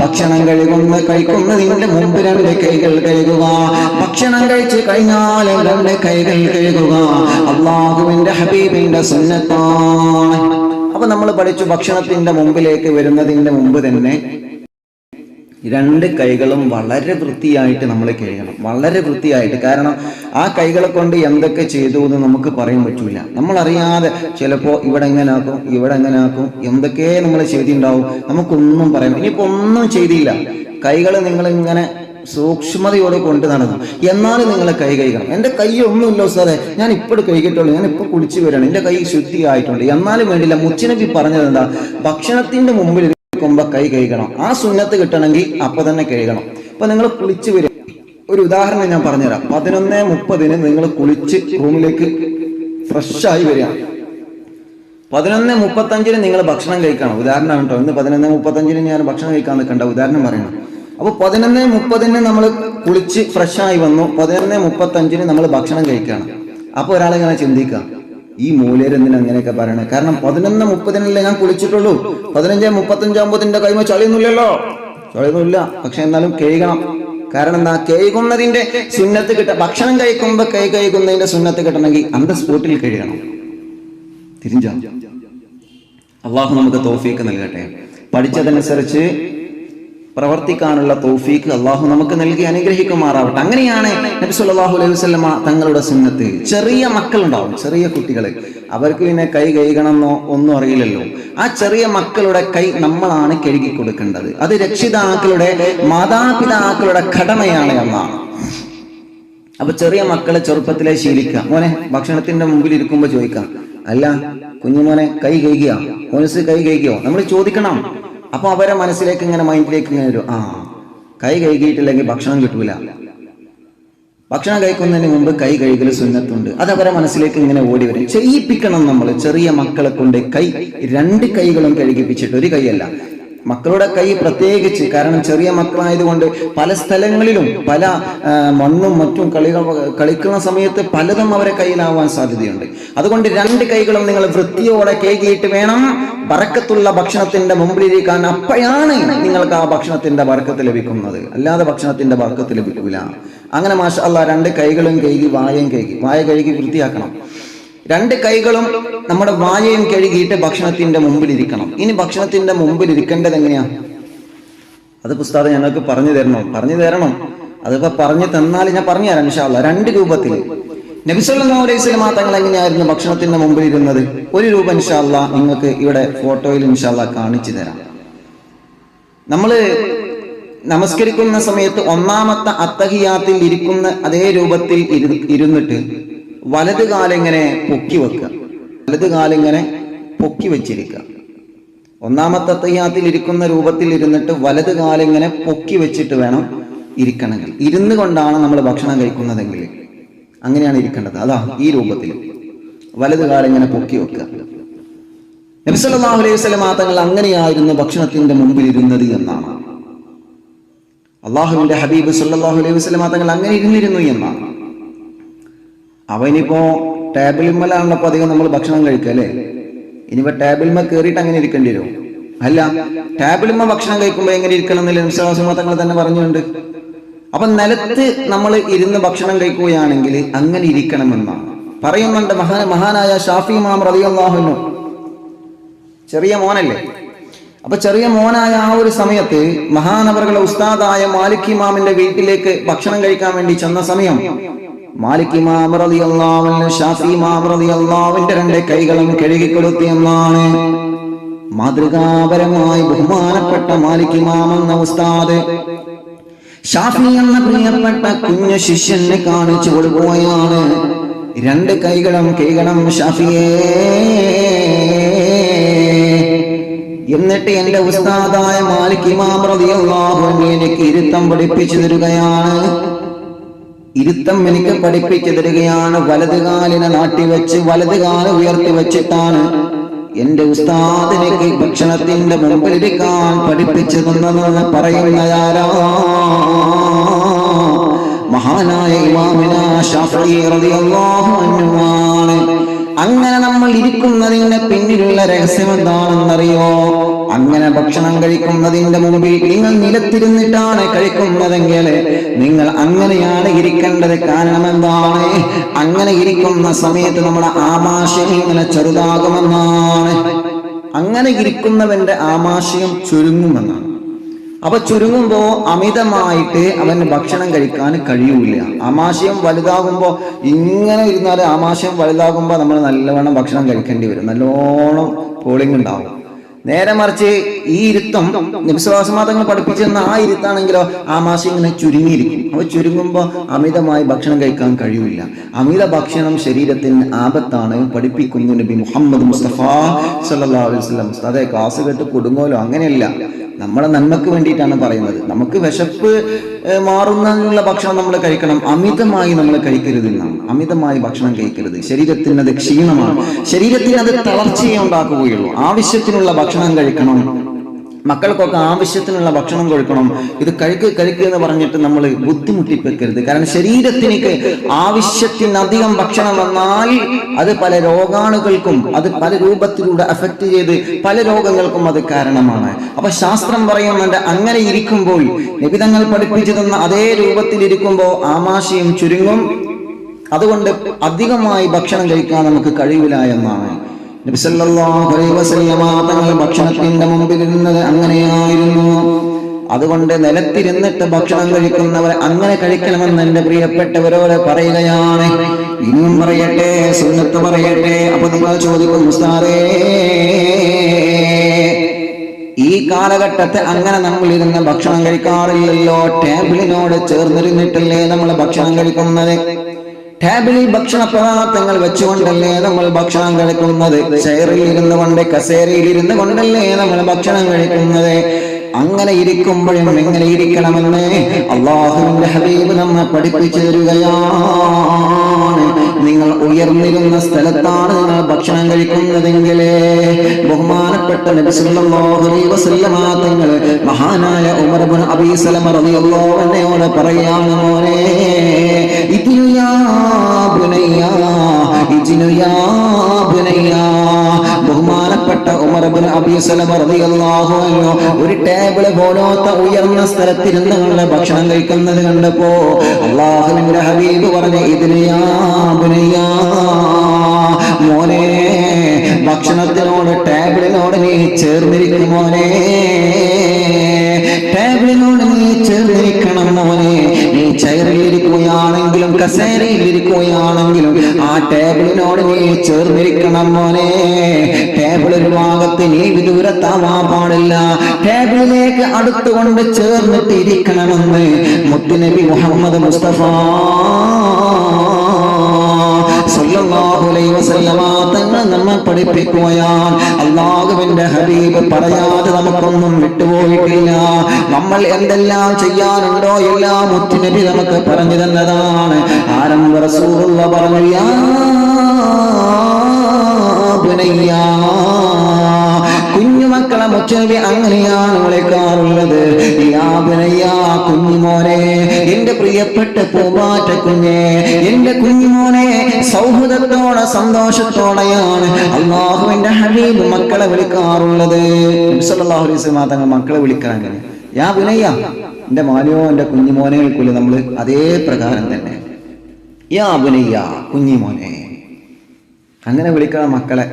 ഭക്ഷണം കഴിക്കുന്നതിന്റെ മുമ്പ് രണ്ട് കൈകൾ കഴുകുക, ഭക്ഷണം കഴിച്ച് കഴിഞ്ഞാൽ രണ്ട് കൈകൾ കഴുകുക അല്ലാഹുവിന്റെ ഹബീബിന്റെ സുന്നത്താണ്. അപ്പൊ നമ്മൾ പഠിച്ചു, ഭക്ഷണത്തിന്റെ മുമ്പിലേക്ക് വരുന്നതിന്റെ മുമ്പ് തന്നെ രണ്ട് കൈകളും വളരെ വൃത്തിയായിട്ട് നമ്മൾ കഴുകണം, വളരെ വൃത്തിയായിട്ട്. കാരണം ആ കൈകളെ കൊണ്ട് എന്തൊക്കെ ചെയ്തു എന്ന് നമുക്ക് പറയാൻ പറ്റൂല. നമ്മൾ അറിയാതെ ചിലപ്പോൾ ഇവിടെ എങ്ങനെ ആക്കും, ഇവിടെ എങ്ങനെ ആക്കും, എന്തൊക്കെ നമ്മൾ ചെയ്തിട്ടുണ്ടാവും, നമുക്കൊന്നും പറയാം. ഇനിയിപ്പോ ഒന്നും ചെയ്തില്ല, കൈകൾ നിങ്ങൾ ഇങ്ങനെ സൂക്ഷ്മതയോടെ കൊണ്ട് നടന്നു, എന്നാലും നിങ്ങൾ കൈ കഴുകണം. എൻ്റെ കൈ ഒന്നുമില്ല ഉസ്താദേ, ഞാൻ ഇപ്പോൾ കഴുകിയിട്ടുള്ളൂ, ഞാൻ ഇപ്പോൾ കുളിച്ചു വരികയാണ്, എൻ്റെ കൈ ശുദ്ധിയായിട്ടുണ്ട്, എന്നാലും വേണ്ടില്ല. മുച്ചുനബി പറഞ്ഞത് എന്താ? ഭക്ഷണത്തിന്റെ മുമ്പിൽ കൈ കഴുകണം. ആ സുന്നത്ത് കിട്ടണമെങ്കിൽ അപ്പൊ തന്നെ കഴുകണം. ഇപ്പൊ നിങ്ങൾ കുളിച്ചു വരിക, ഒരു ഉദാഹരണം ഞാൻ പറഞ്ഞുതരാം. 11:30 നിങ്ങൾ കുളിച്ച് റൂമിലേക്ക് ഫ്രഷായി വരിക. 11:35 നിങ്ങൾ ഭക്ഷണം കഴിക്കണം. ഉദാഹരണം കേട്ടോ, ഇന്ന് 11:35 ഞാൻ ഭക്ഷണം കഴിക്കാൻ നിൽക്കണ്ട, ഉദാഹരണം പറയണം. അപ്പൊ 11:30 നമ്മൾ കുളിച്ച് ഫ്രഷായി വന്നു, 11:35 നമ്മൾ ഭക്ഷണം കഴിക്കണം. അപ്പൊ ഒരാളിങ്ങനെ ചിന്തിക്കാം, ഈ മൂല്യർ എന്തിനാ അങ്ങനെയൊക്കെ പറയണേ? കാരണം 11:30 ഞാൻ കുളിച്ചിട്ടുള്ളൂ, 15:35 കൈമ ചളിയൊന്നുമില്ലല്ലോ, ചളിയൊന്നുമില്ല. പക്ഷെ എന്നാലും കഴുകണം. കാരണം എന്താ? കഴുകുന്നതിന്റെ സുന്നത്ത് ഭക്ഷണം കഴിക്കുമ്പോ കൈ കഴുകുന്നതിന്റെ സുന്നത്ത് കിട്ടണമെങ്കിൽ അന്ത സ്പോട്ടിൽ കഴുകണം. തിരിഞ്ഞോ? അള്ളാഹു നമുക്ക് തൗഫീഖ് നൽകട്ടെ. പഠിച്ചതനുസരിച്ച് പ്രവർത്തിക്കാനുള്ള തൗഫീഖ് അള്ളാഹു നമുക്ക് നൽകി അനുഗ്രഹിക്കുമാറാവട്ടെ. അങ്ങനെയാണ് നബി സല്ലല്ലാഹു അലൈഹി വസല്ലമ തങ്ങളുടെ സുന്നത്ത്. ചെറിയ മക്കളുണ്ടാവും, ചെറിയ കുട്ടികൾ, അവർക്ക് പിന്നെ കൈ കഴുകണമെന്നോ ഒന്നും അറിയില്ലല്ലോ. ആ ചെറിയ മക്കളുടെ കൈ നമ്മളാണ് കഴുകി കൊടുക്കേണ്ടത്. അത് രക്ഷിതാക്കളുടെ, മാതാപിതാക്കളുടെ കടമയാണ് എന്നാണ്. അപ്പൊ ചെറിയ മക്കളെ ചെറുപ്പത്തിലെ ശീലിക്കാം. മോനെ ഭക്ഷണത്തിന്റെ മുമ്പിൽ ഇരിക്കുമ്പോ ചോദിക്കാം, അല്ല കുഞ്ഞുമോനെ കൈ കഴുകിയോ, മോനസ് കൈ കഴുകിയോ, നമ്മൾ ചോദിക്കണം. അപ്പൊ അവരെ മനസ്സിലേക്ക് ഇങ്ങനെ, മൈൻഡിലേക്ക് ഇങ്ങനെ വരും, കൈ കഴുകിയിട്ടില്ലെങ്കിൽ ഭക്ഷണം കിട്ടൂല, ഭക്ഷണം കഴിക്കുന്നതിന് മുമ്പ് കൈ കഴുകൽ സുന്നത്തുണ്ട്. അത് അവരെ മനസ്സിലേക്ക് ഇങ്ങനെ ഓടി വരും. ചെയ്യിപ്പിക്കണം നമ്മൾ ചെറിയ മക്കളെ കൊണ്ട്. കൈ രണ്ട് കൈകളും കഴുകിപ്പിച്ചിട്ട്, ഒരു കൈയല്ല, മക്കളുടെ കൈ പ്രത്യേകിച്ച്. കാരണം ചെറിയ മക്കളായതുകൊണ്ട് പല സ്ഥലങ്ങളിലും പല മണ്ണും മറ്റും കളിക്കുന്ന സമയത്ത് പലതും അവരെ കയ്യിലാവാൻ സാധ്യതയുണ്ട്. അതുകൊണ്ട് രണ്ട് കൈകളും നിങ്ങൾ വൃത്തിയോടെ കഴുകിയിട്ട് വേണം ബറക്കത്തുള്ള ഭക്ഷണത്തിന്റെ മുമ്പിലിരിക്കാൻ. അപ്പോഴാണ് നിങ്ങൾക്ക് ആ ഭക്ഷണത്തിന്റെ ബറക്കത്ത് ലഭിക്കുന്നത്, അല്ലാതെ ഭക്ഷണത്തിന്റെ ബറക്കത്ത് ലഭിക്കില്ല. അങ്ങനെ മാഷാ അല്ലാഹ് രണ്ട് കൈകളും കഴുകി, വായ കഴുകി വൃത്തിയാക്കണം. രണ്ട് കൈകളും നമ്മുടെ വായയും കഴുകിയിട്ട് ഭക്ഷണത്തിന്റെ മുമ്പിൽ ഇരിക്കണം. ഇനി ഭക്ഷണത്തിന്റെ മുമ്പിൽ ഇരിക്കേണ്ടത് എങ്ങനെയാ? അത് ഉസ്താദ് ഞങ്ങൾക്ക് പറഞ്ഞു തരണം. അതിപ്പോ പറഞ്ഞു തന്നാൽ ഞാൻ പറഞ്ഞു തരാം ഇൻഷാ അല്ലാഹ്. രണ്ട് രൂപത്തിൽ നബി സല്ലല്ലാഹു അലൈഹി വസല്ലം തങ്ങൾ എങ്ങനെയായിരുന്നു ഭക്ഷണത്തിന്റെ മുമ്പിൽ ഇരുന്നത്? ഒരു രൂപം ഇൻഷാ അല്ലാഹ് നിങ്ങൾക്ക് ഇവിടെ ഫോട്ടോയിൽ ഇൻഷാ അല്ലാഹ് കാണിച്ചു തരാം. നമ്മള് നമസ്കരിക്കുന്ന സമയത്ത് ഒന്നാമത്തെ അത്തഹിയാത്തിൽ ഇരിക്കുന്ന അതേ രൂപത്തിൽ ഇരുന്നിട്ട് വലത് കാലിങ്ങനെ പൊക്കി വെക്കുക, വലത് കാലിങ്ങനെ പൊക്കി വെച്ചിരിക്കുക. ഒന്നാമത്തെ അത്തഹിയാത്തിൽ ഇരിക്കുന്ന രൂപത്തിൽ ഇരുന്നിട്ട് വലത് കാലിങ്ങനെ പൊക്കി വെച്ചിട്ട് വേണം ഇരിക്കണമെങ്കിൽ. ഇരുന്നു കൊണ്ടാണ് നമ്മൾ ഭക്ഷണം കഴിക്കുന്നതെങ്കിൽ അങ്ങനെയാണ് ഇരിക്കേണ്ടത്. അതാ ഈ രൂപത്തിൽ വലത് കാലിങ്ങനെ പൊക്കി വെക്കുക. നബി സല്ലല്ലാഹു അലൈഹി വസല്ലം തങ്ങൾ അങ്ങനെയായിരുന്നു ഭക്ഷണത്തിന്റെ മുമ്പിൽ ഇരുന്നത് എന്നാണ്. അള്ളാഹുവിന്റെ ഹബീബ് സല്ലല്ലാഹു അലൈഹി വസല്ലം തങ്ങൾ അങ്ങനെ ഇരുന്നിരുന്നു എന്നാണ്. അവനിപ്പോ ടേബിളിന്മേലാണല്ലോ അപ്പൊ അധികം നമ്മൾ ഭക്ഷണം കഴിക്കുക അല്ലേ? ഇനിയിപ്പോ ടേബിളിന്മേൽ കയറിയിട്ട് അങ്ങനെ ഇരിക്കേണ്ടി വരും? അല്ല, ടേബിളിന്മേൽ ഭക്ഷണം കഴിക്കുമ്പോൾ എങ്ങനെ ഇരിക്കണം എന്നല്ലേ നബി സല്ലല്ലാഹു അലൈഹി വസല്ലം തങ്ങൾ തന്നെ പറഞ്ഞിട്ടുണ്ട്. അപ്പൊ നിലത്ത് നമ്മൾ ഇരുന്ന് ഭക്ഷണം കഴിക്കുകയാണെങ്കിൽ അങ്ങനെ ഇരിക്കണമെന്നാണ് പറയുന്നുണ്ട്. മഹാനായ ഷാഫി ഇമാം റളിയല്ലാഹു അൻഹു ചെറിയ മോനല്ലേ? അപ്പൊ ചെറിയ മോനായ ആ ഒരു സമയത്ത് മഹാനവറുകളുടെ ഉസ്താദായ മാലിക് ഇമാമിന്റെ വീട്ടിലേക്ക് ഭക്ഷണം കഴിക്കാൻ വേണ്ടി ചെന്ന സമയം മാലിക് ഇമാം റളിയല്ലാഹു അൻഹു ഷാഫി ഇമാം റളിയല്ലാഹു അൻഹു രണ്ട് കൈകളും കഴുകി കൊടുത്തു എന്നാണ്. മാതൃകാപരമായി ബഹുമാനപ്പെട്ട മാലിക് ഇമാം എന്ന ഉസ്താദ് ഷാഫി എന്ന പ്രിയപ്പെട്ട കുഞ്ഞു ശിഷ്യനെ കാണിച്ചു കൊടുക്കുകയാണ്. രണ്ട് കൈകളും കൈകളും ഷാഫിയേ. എന്നിട്ട് എന്റെ ഉസ്താദായ മാലിക് ഇമാം റളിയല്ലാഹു അൻഹു എനിക്ക് ഇരുത്തം പഠിപ്പിച്ചു തരികയാണ്. ഇരുത്തം എനിക്ക് പഠിപ്പിച്ചു തരികയാണ്. വലത് കാലിനെ നാട്ടിവെച്ച് വലത് കാല് ഉയർത്തി വെച്ചിട്ടാണ് എന്റെ ഉസ്താദിലേക്ക് ഭക്ഷണത്തിന്റെ മുമ്പിലിരിക്കാൻ പഠിപ്പിച്ചു തന്നതെന്ന് പറയുന്നതാരാ? മഹാനായ ഇമാമിന ശാഫിഈ റളിയല്ലാഹു അൻഹു ആണ്. അങ്ങനെ നമ്മൾ ഇരിക്കുന്നതിന്റെ പിന്നിലുള്ള രഹസ്യം എന്താണെന്നറിയോ? അങ്ങനെ ഭക്ഷണം കഴിക്കുന്നതിന്റെ മുമ്പിൽ നിങ്ങൾ നിലത്തിരുന്നിട്ടാണ് കഴിക്കുന്നതെങ്കിൽ നിങ്ങൾ അങ്ങനെയാണ് ഇരിക്കേണ്ടത്. കാരണം എന്താണ്? അങ്ങനെ ഇരിക്കുന്ന സമയത്ത് നമ്മുടെ ആമാശയം ഇങ്ങനെ ചെറുതാകുമെന്നാണ്. അങ്ങനെ ഇരിക്കുന്നവന്റെ ആമാശയം ചുരുങ്ങുമെന്നാണ്. അപ്പൊ ചുരുങ്ങുമ്പോ അമിതമായിട്ട് അവന് ഭക്ഷണം കഴിക്കാൻ കഴിയൂല. ആമാശയം വലുതാകുമ്പോ ഇങ്ങനെ ഇരുന്നാൽ ആമാശയം വലുതാകുമ്പോ നമ്മൾ നല്ലവണ്ണം ഭക്ഷണം കഴിക്കേണ്ടി വരും. നല്ലോണം പോളിംഗ് ഉണ്ടാവും. നേരെ മറിച്ച് ഈ ഇരുത്തം നബി സ്വല്ലല്ലാഹു തങ്ങൾ പഠിപ്പിച്ചെന്ന ആ ഇരുത്താണെങ്കിലോ ആമാശയം ഇങ്ങനെ ചുരുങ്ങിയിരിക്കും. അപ്പൊ ചുരുങ്ങുമ്പോ അമിതമായി ഭക്ഷണം കഴിക്കാൻ കഴിയൂല. അമിത ഭക്ഷണം ശരീരത്തിന് ആപത്താണ് പഠിപ്പിക്കുന്നു നബി മുഹമ്മദ് മുസ്തഫ സല്ലല്ലാഹു അലൈഹി വസല്ലം. അതെ, ക്ലാസ് കേട്ട് കൊടുങ്ങോലോ അങ്ങനെയല്ല, നമ്മളെ നന്മക്ക് വേണ്ടിയിട്ടാണ് പറയുന്നത്. നമുക്ക് വിശപ്പ് മാറുന്നതിനുള്ള ഭക്ഷണം നമ്മൾ കഴിക്കണം. അമിതമായി നമ്മൾ കഴിക്കരുത് എന്നാണ്. അമിതമായി ഭക്ഷണം കഴിക്കരുത്. ശരീരത്തിന് അത് ക്ഷീണമാണ്. ശരീരത്തിന് അത് തളർച്ചയെ ഉണ്ടാക്കുകയുള്ളൂ. ആവശ്യത്തിനുള്ള ഭക്ഷണം കഴിക്കണം. മക്കൾക്കൊക്കെ ആവശ്യത്തിനുള്ള ഭക്ഷണം കൊടുക്കണം. ഇത് കഴിക്കുക എന്ന് പറഞ്ഞിട്ട് നമ്മൾ ബുദ്ധിമുട്ടിപ്പിക്കരുത്. കാരണം ശരീരത്തിലേക്ക് ആവശ്യത്തിനധികം ഭക്ഷണം വന്നാൽ അത് പല രോഗാണുക്കൾക്കും അത് പല രൂപത്തിലൂടെ അഫക്റ്റ് ചെയ്ത് പല രോഗങ്ങൾക്കും അത് കാരണമാണ്. അപ്പൊ ശാസ്ത്രം പറയുന്നുണ്ട്, അങ്ങനെ ഇരിക്കുമ്പോൾ നിബിധങ്ങൾ പഠിപ്പിച്ചു തന്ന അതേ രൂപത്തിൽ ഇരിക്കുമ്പോൾ ആമാശയം ചുരുങ്ങും. അതുകൊണ്ട് അധികമായി ഭക്ഷണം കഴിക്കാൻ നമുക്ക് കഴിയില്ല എന്നാണ്. നബി സല്ലല്ലാഹു അലൈഹി വസല്ലമ തങ്ങൾ ഭക്ഷണത്തിന്റെ മുമ്പിൽ ഇരുന്നത് അങ്ങനെയായിരുന്നു. അതുകൊണ്ട് നിലത്തിരുന്നിട്ട് ഭക്ഷണം കഴിക്കുന്നവർ അങ്ങനെ കഴിക്കണമെന്ന് എന്റെ പ്രിയപ്പെട്ടവരോട് പറയുകയാണ്. ഇനിയും പറയട്ടെ, സുന്നത്ത് പറയട്ടെ. അപ്പൊ നിങ്ങൾ ചോദിക്കും, ഉസ്താദേ ഈ കാലഘട്ടത്തെ അങ്ങനെ നമ്മൾ ഇരുന്ന് ഭക്ഷണം കഴിക്കാറില്ലല്ലോ. ടേബിളിനോട് ചേർന്നിരുന്നിട്ടല്ലേ നമ്മൾ ഭക്ഷണം കഴിക്കുന്നത്? ടേബിളിൽ ഭക്ഷണ പദാർത്ഥങ്ങൾ വെച്ചുകൊണ്ടല്ലേ നമ്മൾ ഭക്ഷണം കഴിക്കുന്നത്? ചെയറിൽ ഇരുന്ന് കൊണ്ട് കസേരയിൽ ഇരുന്ന് കൊണ്ടല്ലേ നമ്മൾ ഭക്ഷണം കഴിക്കുന്നത്? അങ്ങനെ ഇരിക്കുമ്പോഴും എങ്ങനെ ഇരിക്കണമെന്ന് അല്ലാഹുവിന്റെ ഹബീബ് നമ്മെ പഠിപ്പിച്ചു തരികയാണ്. നിങ്ങൾ ഉയർന്നിരുന്ന സ്ഥലത്താണ് നിങ്ങൾ ഭക്ഷണം കഴിക്കുന്നതെങ്കിൽ ബഹുമാനപ്പെട്ട നബി സല്ലല്ലാഹു അലൈഹി വസല്ലമ തങ്ങൾ മഹാനായ ഉമർ ഇബ്നു അബീ സലമ റളിയല്ലാഹു അൻഹുവോട് പറയാണ്, മോനെ ഇദ്നു യാ ബുനയ്യ, ഇദ്നു യാ ബുനയ്യ. ബഹുമാനപ്പെട്ട ഉമർ ഇബ്നു അബീ സലമ റളിയല്ലാഹു അൻഹു ഒരു ടേബിള് പോലത്തെ ഉയർന്ന സ്ഥലത്തിരുന്ന് കൊണ്ട് ഭക്ഷണം കഴിക്കുന്നത് കണ്ടപ്പോ അല്ലാഹുവിന്റെ ഹബീബ് പറഞ്ഞു, ഇദ്നു യാ ബുനയ്യ, മോനെ ഭക്ഷണത്തിനോട് ടേബിളിനോട് നീ ചേർന്നിരിക്കും മോനെ, ടേബിളിനോട് നീ ചേർന്നിരിക്കണം മോനെ. നീ ചെയറിൽ ഇരിക്കുകയാണെങ്കിലും കസേരയിൽ ഇരിക്കുകയാണെങ്കിലും ആ ടേബിളിനോട് നീ ചേർന്നിരിക്കണം മോനെ. ടേബിൾ ഒരു ഭാഗത്ത് നീ വിദൂരത്താവാൻ പാടില്ല. ടേബിളിലേക്ക് അടുത്തുകൊണ്ട് ചേർന്നിട്ട് ഇരിക്കണമെന്ന് മുത്തുനബി മുഹമ്മദ് മുസ്തഫ സല്ലല്ലാഹു അലൈഹി വസല്ലമ തങ്ങൾ നമ്മെ പഠിപ്പിക്കുകയാണ്. അല്ലാഹുവിന്റെ ഹബീബ് പറയാതെ നമുക്കൊന്നും വിട്ടുപോയിട്ടില്ല. നമ്മൾ എന്തെല്ലാം ചെയ്യാനുണ്ടോ എല്ലാം മുത്തുനബി നമുക്ക് പറഞ്ഞു തന്നതാണ്. ആരംഭ റസൂലുള്ളാഹി പറഞ്ഞു, യാ ബുനയ്യ, കുഞ്ഞുമക്കളെ മുത്തുനബി അങ്ങനെയാണ് വിളിക്കാറുള്ളത്. യാ ബുനയ്യ, കുഞ്ഞുമോനെ, എന്റെ പ്രിയപ്പെട്ട പൂമ്പാറ്റ കുഞ്ഞെ, എന്റെ കുഞ്ഞുമോനെ. സൗഹൃദത്തോടെ സന്തോഷത്തോടെയാണ് അല്ലാഹുവിന്റെ ഹബീബ് മക്കളെ വിളിക്കാറുള്ളത്. നബി സല്ലല്ലാഹു അലൈഹി വസല്ലം തങ്ങൾ മക്കളെ വിളിക്കാൻ അങ്ങനെ യാ ബുനയ്യ, എന്റെ മോനെയോ എന്റെ കുഞ്ഞുമോനെ വിളിക്കൂല നമ്മൾ അതേ പ്രകാരം തന്നെ യാ ബുനയ്യ, കുഞ്ഞിമോനെ, അങ്ങനെ വിളിക്കണം മക്കളെ.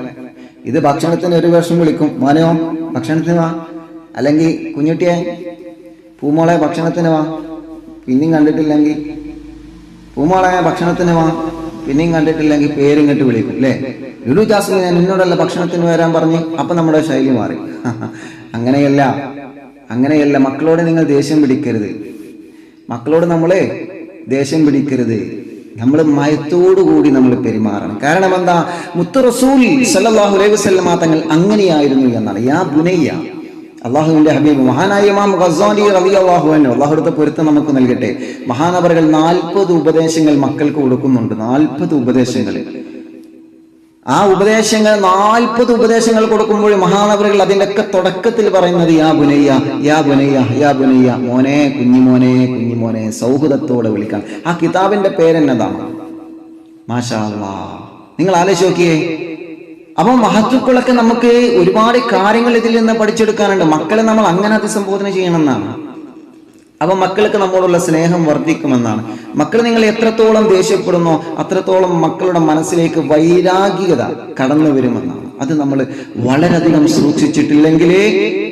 ഇത് ഭക്ഷണത്തിന് ഒരു വർഷം വിളിക്കും, മോനെയോ ഭക്ഷണത്തിന് വാ, അല്ലെങ്കിൽ കുഞ്ഞുട്ടിയെ പൂമോളെ ഭക്ഷണത്തിന് വാ. പിന്നെയും കണ്ടിട്ടില്ലെങ്കിൽ പൂമോളെ ഭക്ഷണത്തിന് വാ, പിന്നെയും കണ്ടിട്ടില്ലെങ്കിൽ പേരും കേട്ട് വിളിക്കും അല്ലേ. ലുലു ജാസ്മിൻ ഞാൻ എന്നോടല്ല ഭക്ഷണത്തിന് വരാൻ പറഞ്ഞ്. അപ്പൊ നമ്മുടെ ശൈലി മാറി. അങ്ങനെയല്ല. മക്കളോട് നിങ്ങൾ ദേഷ്യം പിടിക്കരുത്. മക്കളോട് നമ്മള് ദേഷ്യം പിടിക്കരുത്. നമ്മൾ മയത്തോടുകൂടി നമ്മൾ പെരുമാറണം. കാരണം എന്താ, മുത്തു റസൂൽ സല്ലല്ലാഹു അലൈഹി വസല്ലം തങ്ങൾ അങ്ങനെയായിരുന്നു എന്നാണ്. യാ ബുനയ്യ, അള്ളാഹുവിന്റെ ഹബീബ് മഹാനായ ഇമാം ഗസ്സാലി റളിയല്ലാഹു അൻഹു, അള്ളാഹുവിന്റെ പൊരുത്തം നമുക്ക് നൽകട്ടെ, മഹാനവറുകൾ 40 ഉപദേശങ്ങൾ മക്കൾക്ക് കൊടുക്കുന്നുണ്ട്. 40 ഉപദേശങ്ങൾ. ആ ഉപദേശങ്ങൾ 40 ഉപദേശങ്ങൾ കൊടുക്കുമ്പോൾ മഹാനവറുകൾ അതിന്റെ ഒക്കെ തുടക്കത്തിൽ പറയുന്നത് യാ ബുനയ്യ, യാ ബുനയ്യ, യാ ബുനയ്യ, മോനെ, കുഞ്ഞിമോനെ, കുഞ്ഞിമോനെ, സൗഹൃദത്തോടെ വിളിക്കാൻ. ആ കിതാബിന്റെ പേരെന്നതാണ്? മാഷാ അല്ലാഹ്. നിങ്ങൾ ആലോചിച്ച് നോക്കിയേ. അപ്പൊ മഹത്തുക്കളൊക്കെ നമുക്ക് ഒരുപാട് കാര്യങ്ങൾ ഇതിൽ നിന്ന് പഠിച്ചെടുക്കാനുണ്ട്. മക്കളെ നമ്മൾ അങ്ങനെ അഭിസംബോധന ചെയ്യണമെന്നാണ്. അപ്പൊ മക്കൾക്ക് നമ്മളോടുള്ള സ്നേഹം വർദ്ധിക്കുമെന്നാണ്. മക്കൾ നിങ്ങൾ എത്രത്തോളം ദേഷ്യപ്പെടുന്നോ അത്രത്തോളം മക്കളുടെ മനസ്സിലേക്ക് വൈരാഗികത കടന്നു വരുമെന്നാണ്. അത് നമ്മൾ വളരെയധികം സൂക്ഷിച്ചിട്ടില്ലെങ്കിൽ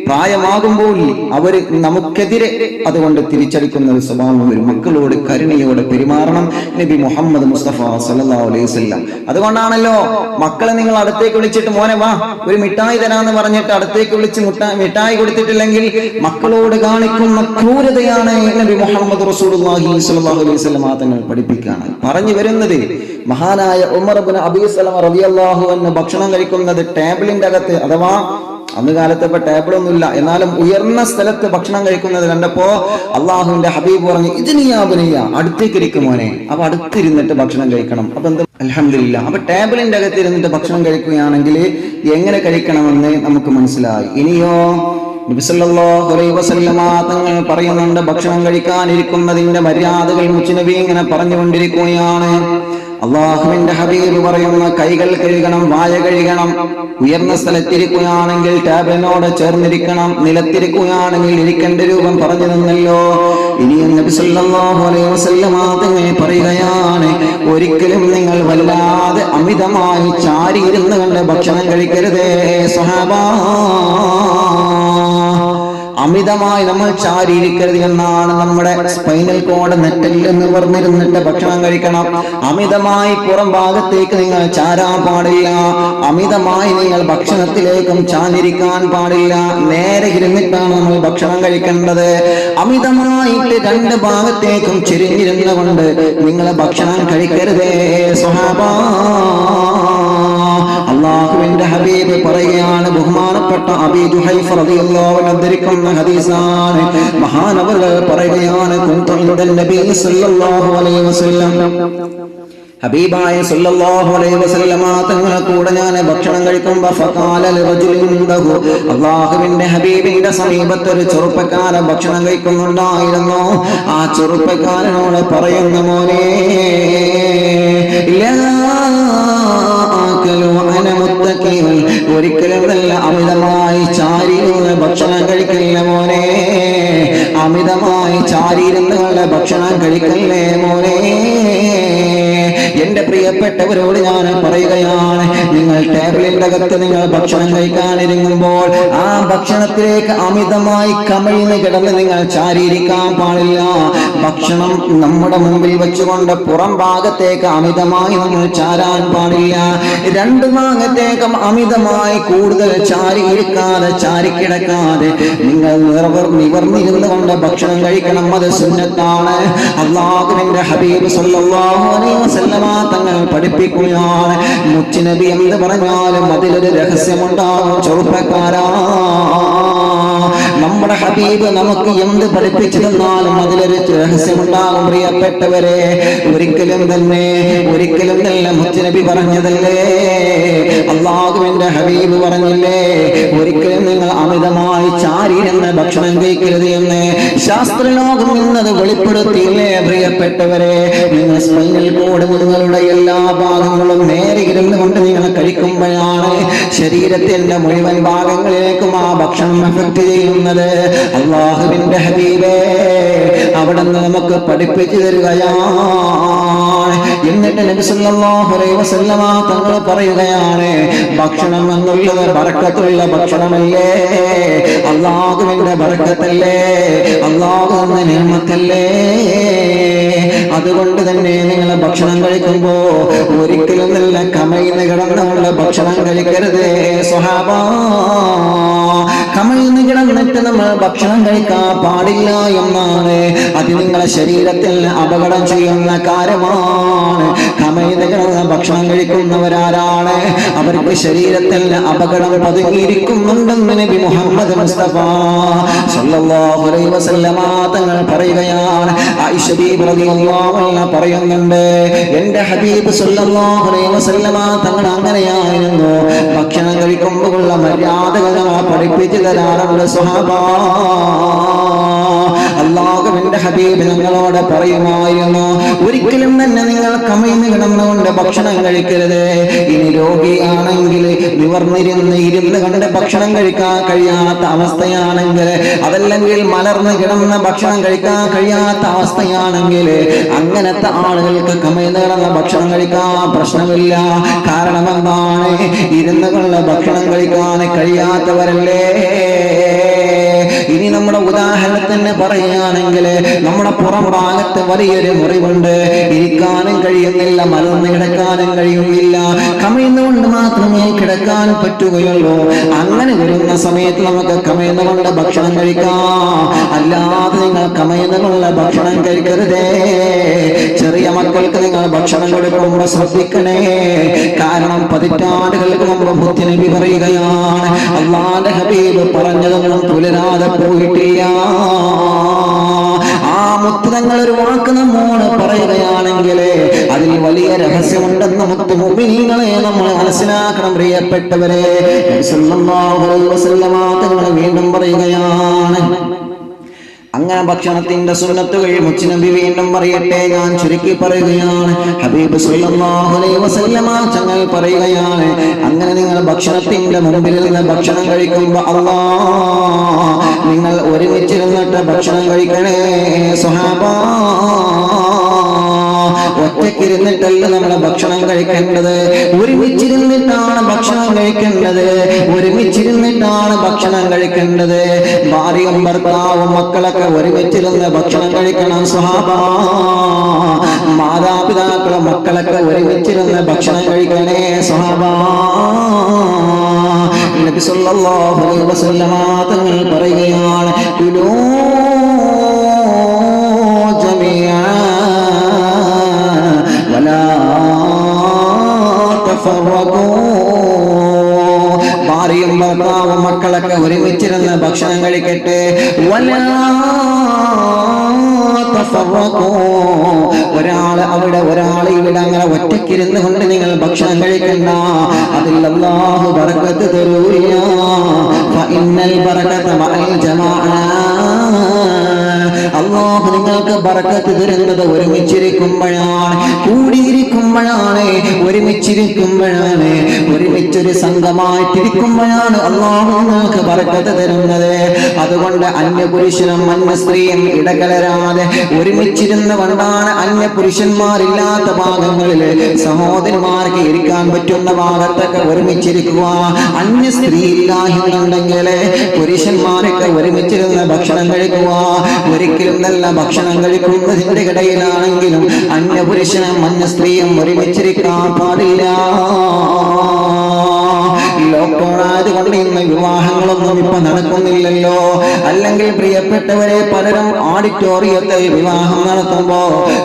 പ്രായമാകുമ്പോൾ അവർ നമുക്കെതിരെ അതുകൊണ്ട് തിരിച്ചടിക്കുന്ന ഒരു സ്വഭാവം വരും. മക്കളോട് കരുണയോടെ പെരുമാറണം. നബി മുഹമ്മദ് മുസ്തഫ സല്ലല്ലാഹു അലൈഹി വസല്ലം അതുകൊണ്ടാണല്ലോ മക്കളെ നിങ്ങൾ അടുത്തേക്ക് വിളിച്ചിട്ട് മോനെ വാ ഒരു മിഠായി തരാന്ന് പറഞ്ഞിട്ട് അടുത്തേക്ക് വിളിച്ച് മിഠായി കൊടുത്തിട്ടില്ലെങ്കിൽ മക്കളോട് കാണിക്കുന്ന ക്രൂരതയാണ് നബി മുഹമ്മദ് റസൂലുള്ളാഹി സ്വല്ലല്ലാഹു അലൈഹി വസല്ലം തങ്ങൾ പഠിപ്പിക്കുകയാണ്. പറഞ്ഞു വരുന്നത്, മഹാനായ ഉമർ ഇബ്നു അബീ സലമ റളിയല്ലാഹു അൻഹു ഭക്ഷണം കഴിക്കുന്നത് ടേബിളിന്റെ അകത്ത്, അഥവാ അന്ന് കാലത്ത് ഇപ്പൊ ടേബിളൊന്നുമില്ല, എന്നാലും ഉയർന്ന സ്ഥലത്ത് ഭക്ഷണം കഴിക്കുന്നത് കണ്ടപ്പോ അള്ളാഹുവിന്റെ ഹബീബ് പറഞ്ഞു, ഇതിനിയാബുനിയ, അടുത്തേക്ക് ഇരിക്കും മോനെ. അപ്പൊ അടുത്തിരുന്നിട്ട് ഭക്ഷണം കഴിക്കണം. അപ്പൊ എന്ത്, അൽഹംദുലില്ലാ. അപ്പൊ ടേബിളിന്റെ അകത്ത് ഇരുന്നിട്ട് ഭക്ഷണം കഴിക്കുകയാണെങ്കിൽ എങ്ങനെ കഴിക്കണമെന്ന് നമുക്ക് മനസ്സിലായി. ഇനിയോ നബി സല്ലല്ലാഹു അലൈഹി വസല്ലമ തങ്ങൾ പറയുന്നുണ്ട്, ഭക്ഷണം കഴിക്കാനിരിക്കുന്നതിന്റെ മര്യാദകൾ മുച്ചുനബി ഇങ്ങനെ പറഞ്ഞുകൊണ്ടിരിക്കുകയാണ്. അള്ളാഹുവിന്റെ ഹബീബ് പറയുന്ന കൈകൾ കഴുകണം, വായ കഴുകണം. ഉയർന്ന സ്ഥലത്തിരിക്കുകയാണെങ്കിൽ ടേബിളിനോട് ചേർന്നിരിക്കണം, നിലത്തിരിക്കുകയാണെങ്കിൽ ഇരിക്കേണ്ട രൂപം പറഞ്ഞു തന്നല്ലോ. ഇനിയും നബി സല്ലല്ലാഹു അലൈഹി വസല്ലമ തങ്ങൾ പറയുകയാണ്, ഒരിക്കലും നിങ്ങൾ വല്ലാതെ അമിതമായി ചാരിയിരുന്ന് കണ്ട് ഭക്ഷണം കഴിക്കരുതേ സ്വഹാബാ. അമിതമായി നമ്മൾ ചാരിയിരിക്കരുത് എന്നാണ്. നമ്മുടെ സ്പൈനൽ കോഡ് നെറ്റലിൽ നിവർന്നിരുന്നിട്ട് ഭക്ഷണം കഴിക്കണം. അമിതമായി പുറം ഭാഗത്തേക്ക് നിങ്ങൾ ചാരാൻ പാടില്ല. അമിതമായി നിങ്ങൾ ഭക്ഷണത്തിലേക്കും ചാഞ്ഞിരിക്കാൻ പാടില്ല. നേരെ ഇരുന്നിട്ടാണ് നമ്മൾ ഭക്ഷണം കഴിക്കേണ്ടത്. അമിതമായിട്ട് 2 ഭാഗത്തേക്കും ചെരിഞ്ഞിരുന്നുകൊണ്ട് നിങ്ങൾ ഭക്ഷണം കഴിക്കരുതേ സ്വഹാബാ. അള്ളാഹുവിന്റെ ഹബീബ് പറയുകയാണ്, ബഹുമാനപ്പെട്ട അബീ ജുഹൈഫ റളിയല്ലാഹു അൻഹു ഉദ്ധരിക്കുന്ന ഹദീസാണ്. മഹാനവറുകൾ പറയുകയാണ്, കുന്തു ഇൻദൻ നബി സല്ലല്ലാഹു അലൈഹി വസല്ലം, ഹബീബായ സല്ലല്ലാഹു അലൈഹി വസല്ലമ തങ്ങളുടെ കൂടെ ഞാൻ ഭക്ഷണം കഴിക്കുമ്പോ ഫഖാല ലിറജുലിൻ ഇൻദഹു, അല്ലാഹുവിന്റെ ഹബീബിന്റെ സമീപത്ത് ഒരു ചെറുപ്പക്കാരൻ ഭക്ഷണം കഴിക്കുന്നുണ്ടായിരുന്നു. ആ ചെറുപ്പക്കാരനോട് പറയുന്ന, മോനെ, ഒരിക്കലും നല്ല അമിതമായി ചാരിയിരുന്ന് ഭക്ഷണം കഴിക്കില്ല മോനെ. അമിതമായി ചാരിയിരുന്ന് ഭക്ഷണം കഴിക്കല്ലേ മോനെ. എന്റെ പ്രിയപ്പെട്ടവരോട് ഞാൻ പറയുകയാണ്, നിങ്ങൾ ടേബിളിന്റെ അകത്ത് നിങ്ങൾ ഭക്ഷണം കഴിക്കാനിരുങ്ങുമ്പോൾ ആ ഭക്ഷണത്തിലേക്ക് അമിതമായി കമിഴ്ന്ന് കിടന്ന് നിങ്ങൾ ചാരിയിരിക്കാൻ പാടില്ല. ഭക്ഷണം നമ്മുടെ മുമ്പിൽ വെച്ചുകൊണ്ട് പുറം ഭാഗത്തേക്ക് അമിതമായി നമ്മൾ ചാരാൻ പാടില്ല. 2 ഭാഗത്തേക്കും അമിതമായി കൂടുതൽ ചാരിയിരിക്കാതെ ചാരിക്കിടക്കാതെ നിങ്ങൾ നിവർന്നിരുന്നു കൊണ്ട് ഭക്ഷണം കഴിക്കണം. അത് സുന്നത്താണ്. അല്ലാഹുവിന്റെ ഹബീബ് സല്ലല്ലാഹു അലൈഹി വസല്ലമ തങ്ങൾ പഠിപ്പിക്കുകയാണ്. മുത്തുനബി എന്ന് പറഞ്ഞാലും അതിലൊരു രഹസ്യമുണ്ടാകും ചെറുപ്പക്കാരാ. നമ്മുടെ ഹബീബ് നമുക്ക് എന്ത് പഠിപ്പിച്ചു തന്നാലും അതിലൊരു രഹസ്യമുണ്ടാകും പ്രിയപ്പെട്ടവരെ. ഒരിക്കലും നല്ല മുത്തുനബി പറഞ്ഞതല്ലേ, അല്ലാഹുവിന്റെ ഹബീബ് പറഞ്ഞില്ലേ, ഒരിക്കലും നിങ്ങൾ അമിതമായി ചാരിയിരുന്ന് ഭക്ഷണം കഴിക്കരുത് എന്ന് ശാസ്ത്രലോകം എന്നത് വെളിപ്പെടുത്തിയില്ലേ പ്രിയപ്പെട്ടവരെ. നിങ്ങൾ സ്പൈനൽ കോഡ് നിങ്ങളുടെ എല്ലാ ഭാഗങ്ങളും നേരെ ഇരുന്ന് കൊണ്ട് നിങ്ങൾ കഴിക്കുമ്പോഴാണ് ശരീരത്തിന്റെ മുഴുവൻ ഭാഗങ്ങളിലേക്കും ആ ഭക്ഷണം എഫക്ട് ചെയ്യുന്നത്. അല്ലാഹുവിന്റെ ഹബീബേ അവിടുന്ന് നമുക്ക് പഠിപ്പിച്ചു തരികയാണ്. എന്നിട്ട് നബി സല്ലല്ലാഹു അലൈഹി വസല്ലമ തങ്ങൾ പറയുകയാണ്, ഭക്ഷണം എന്നുള്ളത് ബറക്കത്തുള്ള ഭക്ഷണമല്ലേ, അല്ലാഹുവിന്റെ ബറക്കത്തല്ലേ, അല്ലാഹു തന്ന നിഅമത്തല്ലേ. അതുകൊണ്ട് തന്നെ നിങ്ങൾ ഭക്ഷണം കഴിക്കുമ്പോ ഒരിക്കലും നല്ല കമയിന്ന് കിടന്നുള്ള ഭക്ഷണം കഴിക്കരുത് സ്വഹാബ. കമയിന്ന് കിടന്നിട്ട് നമ്മൾ ഭക്ഷണം കഴിക്കാൻ പാടില്ല എന്നാണ്. അത് നിങ്ങളെ ശരീരത്തിൽ അപകടം ചെയ്യുന്ന കാര്യമാണ്. കമയിന്ന് കിടന്ന ഭക്ഷണം കഴിക്കുന്നവരാരാണ്? അവർക്ക് ശരീരത്തിൽ അപകടം പതുങ്ങിയിരിക്കുന്നുണ്ടെന്ന് നബി മുഹമ്മദ് മുസ്തഫ സല്ലല്ലാഹു അലൈഹി വസല്ലമ തങ്ങൾ പറയുകയാണ്. ആയിഷ ബീബി റളിയല്ലാഹു അൻഹ പറയുന്നുണ്ട്, എന്റെ ഹബീബ് സല്ലല്ലാഹു അലൈഹി വസല്ലമ തങ്ങൾ അങ്ങനെയായിരുന്നു. ഭക്ഷണം കഴിക്കുമ്പോഴുള്ള മര്യാദകൾ പഠിപ്പിച്ചു തരാറുണ്ട് സ്വഹാബ. അല്ലാഹുവിന്റെ ഹബീബ് ഞങ്ങളോട് പറയുമായിരുന്നു, ഒരിക്കലും തന്നെ നിങ്ങൾ കമഴ്ന്ന് കിടന്നുകൊണ്ട് ഭക്ഷണം കഴിക്കരുത്. ഇനി രോഗിയാണെങ്കിൽ ഇരുന്ന് കണ്ട് ഭക്ഷണം കഴിക്കാൻ കഴിയാത്ത അവസ്ഥയാണെങ്കിൽ, അതല്ലെങ്കിൽ മലർന്ന് കിടന്ന ഭക്ഷണം കഴിക്കാൻ കഴിയാത്ത അവസ്ഥയാണെങ്കിൽ, അങ്ങനത്തെ ആളുകൾക്ക് കമഴ്ന്ന് കിടന്ന ഭക്ഷണം കഴിക്കാൻ പ്രശ്നമില്ല. കാരണം എന്താണ്? ഇരുന്ന് കൊണ്ട് ഭക്ഷണം കഴിക്കാൻ കഴിയാത്തവരല്ലേ. ഇനി നമ്മുടെ ഉദാഹരണത്തിന് പറയുകയാണെങ്കിൽ, നമ്മുടെ പുറം ഭാഗത്ത് വലിയൊരു മുറിവുണ്ട്, ഇരിക്കാനും കഴിയുന്നില്ല, മലർന്ന് കിടക്കാനും കഴിയുന്നില്ല, കമഴ്ന്നുകൊണ്ട് മാത്രമേ കിടക്കാൻ പറ്റുകയുള്ളൂ. അങ്ങനെ വരുന്ന സമയത്ത് നമുക്ക് കമഴ്ന്നുകൊണ്ട് ഭക്ഷണം കഴിക്കാം, അല്ലാതെ നിങ്ങൾ കമഴ്ന്നുകൊണ്ടുള്ള ഭക്ഷണം കഴിക്കരുതേ. ചെറിയ മക്കൾക്ക് നിങ്ങൾ ഭക്ഷണം കൊടുക്കുമ്പോൾ ശ്രദ്ധിക്കണേ. കാരണം പതിറ്റാണ്ടുകൾക്ക് മുമ്പ് മുത്ത് നബി പറയുകയാണ്, അല്ലാഹുവിന്റെ ഹബീബ് പറഞ്ഞതൊന്നും പുലരാതെ പോയിട്ടില്ല. ആ മുത്ത് തങ്ങൾ ഒരു വാക്ക് നമ്മോട് പറയുകയാണെങ്കിൽ അതിൽ വലിയ രഹസ്യമുണ്ടെന്ന് മുത്ത് മുഅ്മിനീങ്ങളെ നമ്മൾ മനസ്സിലാക്കണം. പ്രിയപ്പെട്ടവരെ, നബി സല്ലല്ലാഹു അലൈഹി വസല്ലമ തങ്ങൾ വീണ്ടും പറയുകയാണ്, അങ്ങനെ ഭക്ഷണത്തിന്റെ സുന്നത്തുകൾ മുത്തുനബി വീണ്ടും പറയട്ടെ, ഞാൻ ചുരുക്കി പറയുകയാണ്. ഹബീബ് സല്ലല്ലാഹു അലൈഹി വസല്ലമ തങ്ങൾ പറയുകയാണ്, അങ്ങനെ നിങ്ങൾ ഭക്ഷണത്തിന്റെ മുമ്പിൽ നിന്ന് ഭക്ഷണം കഴിക്കുമ്പോൾ അല്ലാഹ് നിങ്ങൾ ഒരുമിച്ചിരുന്നിട്ട് ഭക്ഷണം കഴിക്കണേ സ്വഹാബ. ഒറ്റയ്ക്കിരുന്നിട്ടല്ല നമ്മളെ ഭക്ഷണം കഴിക്കേണ്ടത്, ഒരുമിച്ചിരുന്നിട്ടാണ് ഭക്ഷണം കഴിക്കേണ്ടത്, ഒരുമിച്ചിരുന്നിട്ടാണ് ഭക്ഷണം കഴിക്കേണ്ടത്. ഭാര്യയും ഭർത്താവും മക്കളൊക്കെ ഒരുമിച്ചിരുന്ന് ഭക്ഷണം കഴിക്കണം സ്വഹാബ. മാതാപിതാക്കളും മക്കളൊക്കെ ഒരുമിച്ചിരുന്ന് ഭക്ഷണം കഴിക്കണേ സ്വഹാബ. നബി സല്ലല്ലാഹു അലൈഹി വസല്ലമ തങ്ങൾ പറയുകയാണ്, കുലൂ ജമീഅ വലാ തഫറഖൂ. ഭാര്യയും ഭർത്താവും മക്കളൊക്കെ ഒരുമിച്ചിരുന്ന് ഭക്ഷണം കഴിക്കട്ടെ. വലാ തഫറഖൂ. ഒരാള് അവിടെ ഒരാൾ ഇവിടെ അങ്ങനെ ഒറ്റയ്ക്കിരുന്ന് കൊണ്ട് നിങ്ങൾ ഭക്ഷണം കഴിക്കണ്ട. അതിൽ അല്ലാഹു ബറക്കത്ത് തരൂല. ഫഇന്നൽ ബറകത മഅൽ ജമാഅ. അല്ലാഹു നിങ്ങൾക്ക് ബറക്കത്ത് തരുന്നത് ഒരുമിച്ചിരിക്കുമ്പോഴാണ്, കൂടിയിരിക്കുമ്പോഴാണ്, ഒരുമിച്ചിരിക്കുമ്പോഴാണ്, ഒരുമിച്ചൊരു സംഘമായിട്ടിരിക്കുമ്പോഴാണ് അല്ലാഹു നിങ്ങൾക്ക് ബറക്കത്ത് തരുന്നത്. അതുകൊണ്ട് അന്യപുരുഷനും അന്യ സ്ത്രീയും ഇടകലരാതെ ഒരുമിച്ചിരുന്ന് കൊണ്ടാണ് അന്യപുരുഷന്മാരില്ലാത്ത ഭാഗങ്ങളിൽ സഹോദരിമാർക്ക് ഇരിക്കാൻ പറ്റുന്ന ഭാഗത്തൊക്കെ ഒരുമിച്ചിരിക്കുക. അന്യ സ്ത്രീ ഇല്ല എന്നുണ്ടെങ്കിൽ പുരുഷന്മാരൊക്കെ ഒരുമിച്ചിരുന്ന് ഭക്ഷണം കഴിക്കുക. ഒരിക്കലും നല്ല ഭക്ഷണം കഴിക്കുന്നതിന്റെ ഇടയിലാണെങ്കിലും അന്യപുരുഷനും അന്യ സ്ത്രീയും ഒരുമിച്ചിരിക്കാൻ പാടില്ല. ലോക്ക്ഡൌൺ ആയതുകൊണ്ട് ഇന്ന് വിവാഹങ്ങളൊന്നും ഇപ്പൊ നടക്കുന്നില്ലല്ലോ. അല്ലെങ്കിൽ പ്രിയപ്പെട്ടവരെ, പലരും ഓഡിറ്റോറിയത്തിൽ വിവാഹം നടത്തുമ്പോ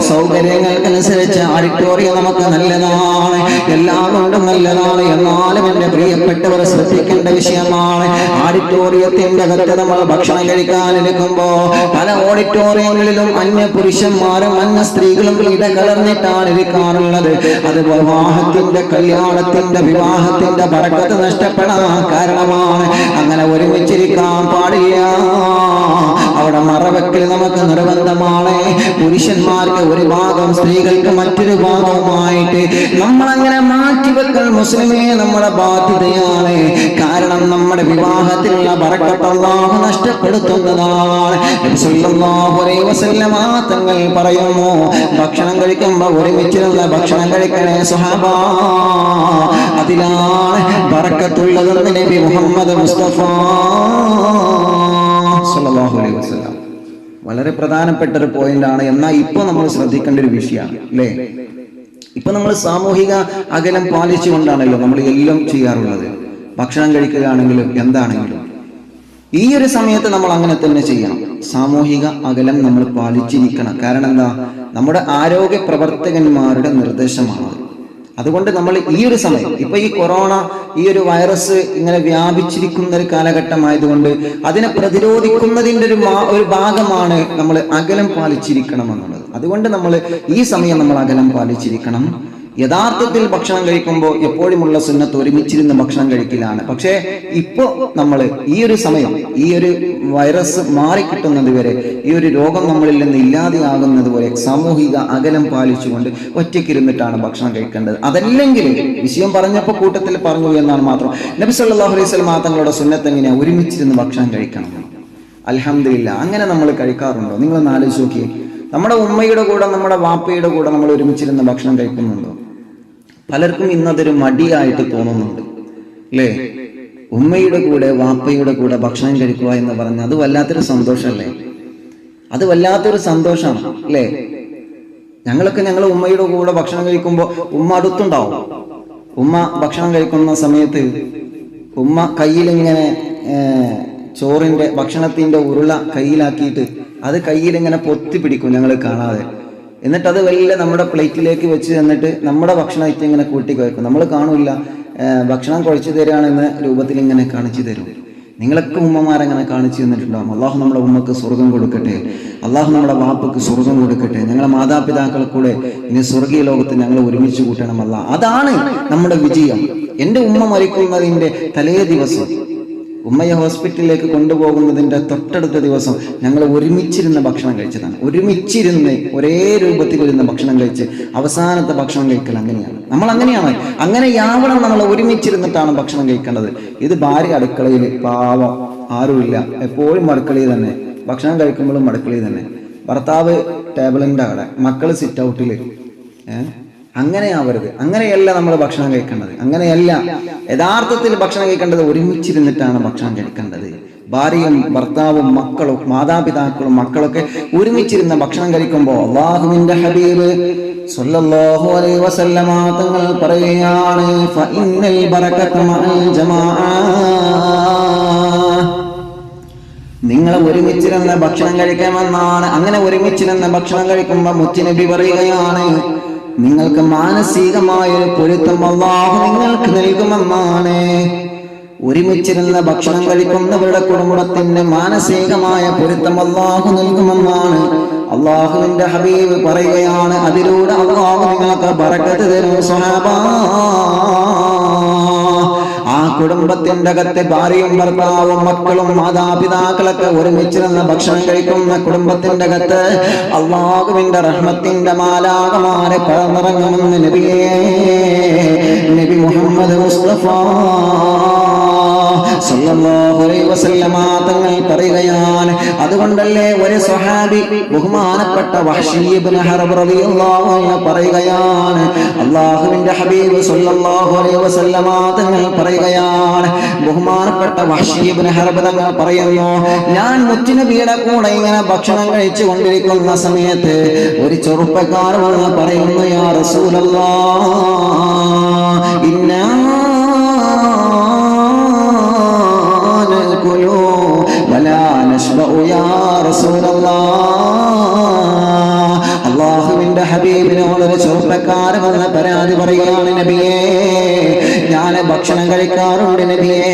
സൗകര്യങ്ങൾക്കനുസരിച്ച് ഓഡിറ്റോറിയം നമുക്ക് നല്ലതാണ്, എല്ലാം കൊണ്ടും നല്ലതാണ്. എന്നാലും എന്റെ പ്രിയപ്പെട്ടവർ ശ്രദ്ധിക്കേണ്ട വിഷയമാണ്, ഓഡിറ്റോറിയത്തിന്റെ അകത്ത് നമ്മൾ ഭക്ഷണം കഴിക്കാനിരിക്കുമ്പോ പല ഓഡിറ്റോറിയങ്ങളിലും അന്യ പുരുഷന്മാരും അന്യ സ്ത്രീകളും ഇടകലർന്നിട്ടാണ് ഇരിക്കാറുള്ളത്. അത് വിവാഹത്തിന്റെ, കല്യാണത്തിന്റെ, വിവാഹത്തിന്റെ ബറക്കത്ത് നഷ്ടപ്പെടാൻ കാരണമാണ്. അങ്ങനെ ഒരുമിച്ചിരിക്കാൻ പാടില്ല. അവിടെ മറവെക്കൽ നമുക്ക് നിർബന്ധമാണ്. പുരുഷന്മാർക്ക് ഒരു ഭാഗം, സ്ത്രീകൾക്ക് മറ്റൊരു ഭാഗവുമായിട്ട് നമ്മളങ്ങനെ മാറ്റിവെക്കൽ മുസ്ലിമേ നമ്മുടെ ബാധ്യതയാണ്. കാരണം നമ്മുടെ വിവാഹത്തിലുള്ള ബറക്കത്ത് അല്ലാഹു നഷ്ടപ്പെടുത്തുന്നതാണ്. നബി സല്ലല്ലാഹു അലൈഹി വസല്ലമ തങ്ങൾ പറയുന്നു, ഭക്ഷണം കഴിക്കുമ്പോൾ ഒരുമിച്ചിരുന്ന് ഭക്ഷണം കഴിക്കണേ സ്വഹാബ, അതിലാണ് ബറക്കത്തുള്ളതെന്ന് നബി മുഹമ്മദ് മുസ്തഫ സല്ലല്ലാഹു അലൈഹി വസല്ലം. വളരെ പ്രധാനപ്പെട്ട ഒരു പോയിന്റാണ്. എന്നാൽ ഇപ്പൊ നമ്മൾ ശ്രദ്ധിക്കേണ്ട ഒരു വിഷയമാണ് അല്ലേ. ഇപ്പൊ നമ്മൾ സാമൂഹിക അകലം പാലിച്ചുകൊണ്ടാണല്ലോ നമ്മൾ എല്ലാം ചെയ്യാറുള്ളത്. ഭക്ഷണം കഴിക്കുകയാണെങ്കിലും എന്താണെങ്കിലും ഈ ഒരു സമയത്ത് നമ്മൾ അങ്ങനെ തന്നെ ചെയ്യണം. സാമൂഹിക അകലം നമ്മൾ പാലിച്ചിരിക്കണം. കാരണം എന്താ, നമ്മുടെ ആരോഗ്യ പ്രവർത്തകന്മാരുടെ നിർദ്ദേശമാണ്. അതുകൊണ്ട് നമ്മൾ ഈ ഒരു സമയം, ഇപ്പൊ ഈ കൊറോണ, ഈ ഒരു വൈറസ് ഇങ്ങനെ വ്യാപിച്ചിരിക്കുന്ന ഒരു കാലഘട്ടമായതുകൊണ്ട് അതിനെ പ്രതിരോധിക്കുന്നതിൻ്റെ ഒരു ഭാഗമാണ് നമ്മൾ അകലം പാലിച്ചിരിക്കണം എന്നുള്ളത്. അതുകൊണ്ട് നമ്മൾ ഈ സമയം നമ്മൾ അകലം പാലിച്ചിരിക്കണം. യഥാർത്ഥത്തിൽ ഭക്ഷണം കഴിക്കുമ്പോൾ എപ്പോഴുമുള്ള സുന്നത്ത് ഒരുമിച്ചിരുന്ന് ഭക്ഷണം കഴിക്കലാണ്. പക്ഷേ ഇപ്പോ നമ്മൾ ഈ ഒരു സമയം, ഈ ഒരു വൈറസ് മാറിക്കിട്ടുന്നത് വരെ, ഈ ഒരു രോഗം നമ്മളിൽ നിന്ന് ഇല്ലാതെയാകുന്നത് വരെ സാമൂഹിക അകലം പാലിച്ചുകൊണ്ട് ഒറ്റയ്ക്കിരുന്നിട്ടാണ് ഭക്ഷണം കഴിക്കേണ്ടത്. അതല്ലെങ്കിൽ വിഷയം പറഞ്ഞപ്പോൾ കൂട്ടത്തിൽ പറഞ്ഞു എന്നാണ് മാത്രം. നബി സല്ലല്ലാഹു അലൈഹി വസല്ലം തങ്ങളുടെ സുന്നത്ത് എങ്ങനെയാ, ഒരുമിച്ചിരുന്ന് ഭക്ഷണം കഴിക്കണം. അൽഹംദുലില്ലാഹ് അങ്ങനെ നമ്മൾ കഴിക്കാറുണ്ടോ? നിങ്ങളൊന്ന് ആലോചിച്ച് നോക്കി. നമ്മുടെ ഉമ്മയുടെ കൂടെ, നമ്മുടെ വാപ്പയുടെ കൂടെ നമ്മൾ ഒരുമിച്ചിരുന്ന് ഭക്ഷണം കഴിക്കുന്നുണ്ടോ? പലർക്കും ഇന്നതൊരു മടിയായിട്ട് തോന്നുന്നുണ്ട് അല്ലേ. ഉമ്മയുടെ കൂടെ വാപ്പയുടെ കൂടെ ഭക്ഷണം കഴിക്കുക എന്ന് പറഞ്ഞാൽ അത് വല്ലാത്തൊരു സന്തോഷമല്ലേ. അത് വല്ലാത്തൊരു സന്തോഷമാണ് അല്ലേ. ഞങ്ങളൊക്കെ ഞങ്ങൾ ഉമ്മയുടെ കൂടെ ഭക്ഷണം കഴിക്കുമ്പോൾ ഉമ്മ അടുത്തുണ്ടാവും. ഉമ്മ ഭക്ഷണം കഴിക്കുന്ന സമയത്ത് ഉമ്മ കയ്യിലിങ്ങനെ ചോറിന്റെ ഭക്ഷണത്തിന്റെ ഉരുള കയ്യിലാക്കിയിട്ട് അത് കയ്യിലിങ്ങനെ പൊത്തി പിടിക്കും ഞങ്ങൾ കാണാതെ. എന്നിട്ട് അത് വലിയ നമ്മുടെ പ്ലേറ്റിലേക്ക് വെച്ച് തന്നിട്ട് നമ്മുടെ ഭക്ഷണം ഇങ്ങനെ കൂട്ടി കുഴക്കും. നമ്മൾ കാണില്ല, ഭക്ഷണം കുഴച്ചു തരികയാണെന്ന രൂപത്തിൽ ഇങ്ങനെ കാണിച്ചു തരും. നിങ്ങളൊക്കെ ഉമ്മമാരങ്ങനെ കാണിച്ചു തന്നിട്ടുണ്ടാവും. അള്ളാഹു നമ്മുടെ ഉമ്മക്ക് സ്വർഗം കൊടുക്കട്ടെ, അള്ളാഹു നമ്മുടെ വാപ്പക്ക് സ്വർഗം കൊടുക്കട്ടെ. ഞങ്ങളെ മാതാപിതാക്കൾ കൂടെ ഇനി സ്വർഗീയ ലോകത്ത് ഞങ്ങൾ ഒരുമിച്ച് കൂട്ടണം. അതാണ് നമ്മുടെ വിജയം. എൻ്റെ ഉമ്മ മരിക്കുന്നതിൻ്റെ തലേ ദിവസം, ഉമ്മയെ ഹോസ്പിറ്റലിലേക്ക് കൊണ്ടുപോകുന്നതിൻ്റെ തൊട്ടടുത്ത ദിവസം ഞങ്ങൾ ഒരുമിച്ചിരുന്ന് ഭക്ഷണം കഴിച്ചതാണ്. ഒരുമിച്ചിരുന്ന് ഒരേ രൂപത്തിലിരുന്ന് ഭക്ഷണം കഴിച്ച് അവസാനത്തെ ഭക്ഷണം കഴിക്കൽ അങ്ങനെയാണ്. നമ്മൾ അങ്ങനെയാണ്, അങ്ങനെയാവണം. നമ്മൾ ഒരുമിച്ചിരുന്നിട്ടാണ് ഭക്ഷണം കഴിക്കേണ്ടത്. ഇത് ഭാര്യ അടുക്കളയിൽ പാവം ആരുമില്ല, എപ്പോഴും അടുക്കളയിൽ തന്നെ, ഭക്ഷണം കഴിക്കുമ്പോഴും അടുക്കളയിൽ തന്നെ, ഭർത്താവ് ടേബിളിൻ്റെ അവിടെ, മക്കൾ സിറ്റ് ഔട്ടിൽ. അങ്ങനെയാവരുത്. അങ്ങനെയല്ല നമ്മൾ ഭക്ഷണം കഴിക്കേണ്ടത്. അങ്ങനെയല്ല യഥാർത്ഥത്തിൽ ഭക്ഷണം കഴിക്കേണ്ടത്. ഒരുമിച്ചിരുന്നിട്ടാണ് ഭക്ഷണം കഴിക്കേണ്ടത്. ഭാര്യയും ഭർത്താവും മക്കളും മാതാപിതാക്കളും മക്കളൊക്കെ ഒരുമിച്ചിരുന്ന ഭക്ഷണം കഴിക്കുമ്പോൾ അല്ലാഹുവിന്റെ ഹബീബ് സ്വല്ലല്ലാഹു അലൈഹി വസല്ലമ തങ്ങൾ പറയുകയാണ്, ഫഇന്നൽ ബറകത മഅൽ ജമാഅ. നിങ്ങൾ ഒരുമിച്ചിരുന്ന് ഭക്ഷണം കഴിക്കാമെന്നാണ്. അങ്ങനെ ഒരുമിച്ചിരുന്ന് ഭക്ഷണം കഴിക്കുമ്പോൾ മുത്തുനബി പറയുകയാണ്, നിങ്ങൾക്ക് മാനസികമായ ഒരു പൊരുത്തം അല്ലാഹു നിങ്ങൾക്ക് നൽകുമെന്നാണ്. ഒരുമിച്ചിരുന്ന് ഭക്ഷണം കഴിക്കുന്നവരുടെ കുടുംബത്തിന് മാനസികമായ പൊരുത്തം അല്ലാഹു നൽകുമെന്നാണ് അല്ലാഹുവിന്റെ ഹബീബ് പറയുകയാണ്. അതിലൂടെ അല്ലാഹു നിങ്ങൾക്ക് ബറക്കത്ത് തരും സ്വഹാബാ. ആ കുടുംബത്തിന്റെ അകത്തെ ഭാര്യയും ഭർത്താവും മക്കളും മാതാപിതാക്കളൊക്കെ ഒരുമിച്ചിരുന്ന് ഭക്ഷണം കഴിക്കുന്ന കുടുംബത്തിന്റെ അകത്ത് അല്ലാഹുവിന്റെ റഹ്മത്തിന്റെ മാലാഖമാരെ പറന്നിറങ്ങുമെന്ന് നബി മുഹമ്മദ് മുസ്തഫ സല്ലല്ലാഹു അലൈഹി വസല്ലമ തങ്ങൾ പറയുകയാണ്. അതുകൊണ്ടല്ലേ ഒരു സ്വഹാബി ബഹുമാനപ്പെട്ട വഹ്ശി ഇബ്നു ഹർബ് റളിയല്ലാഹു അൻഹു പറയുകയാണ്, അല്ലാഹുവിന്റെ ഹബീബ് സല്ലല്ലാഹു അലൈഹി വസല്ലമ തങ്ങൾ പറയുകയാണ്, ബഹുമാനപ്പെട്ട വഹ്ശി ഇബ്നു ഹർബ് തങ്ങൾ പറയുന്നു, ഞാൻ മുത്തുനബിയുടെ കൂടെ ഇങ്ങനെ ഭക്ഷണം കഴിച്ചു കൊണ്ടിരിക്കുന്ന സമയത്ത് ഒരു ചെറുപ്പക്കാരൻ വന്ന് പറയുന്നു, യാ റസൂലല്ലാഹ് ഇന്നാ അല്ലാഹുവിന്റെ ഹബീബിനോട് ഒരു ചെറുപ്പക്കാരൻ വന്ന് പരാതി പറയുകയാണ്, നബിയേ ഞാൻ ഭക്ഷണം കഴിക്കാറുണ്ട് നബിയേ,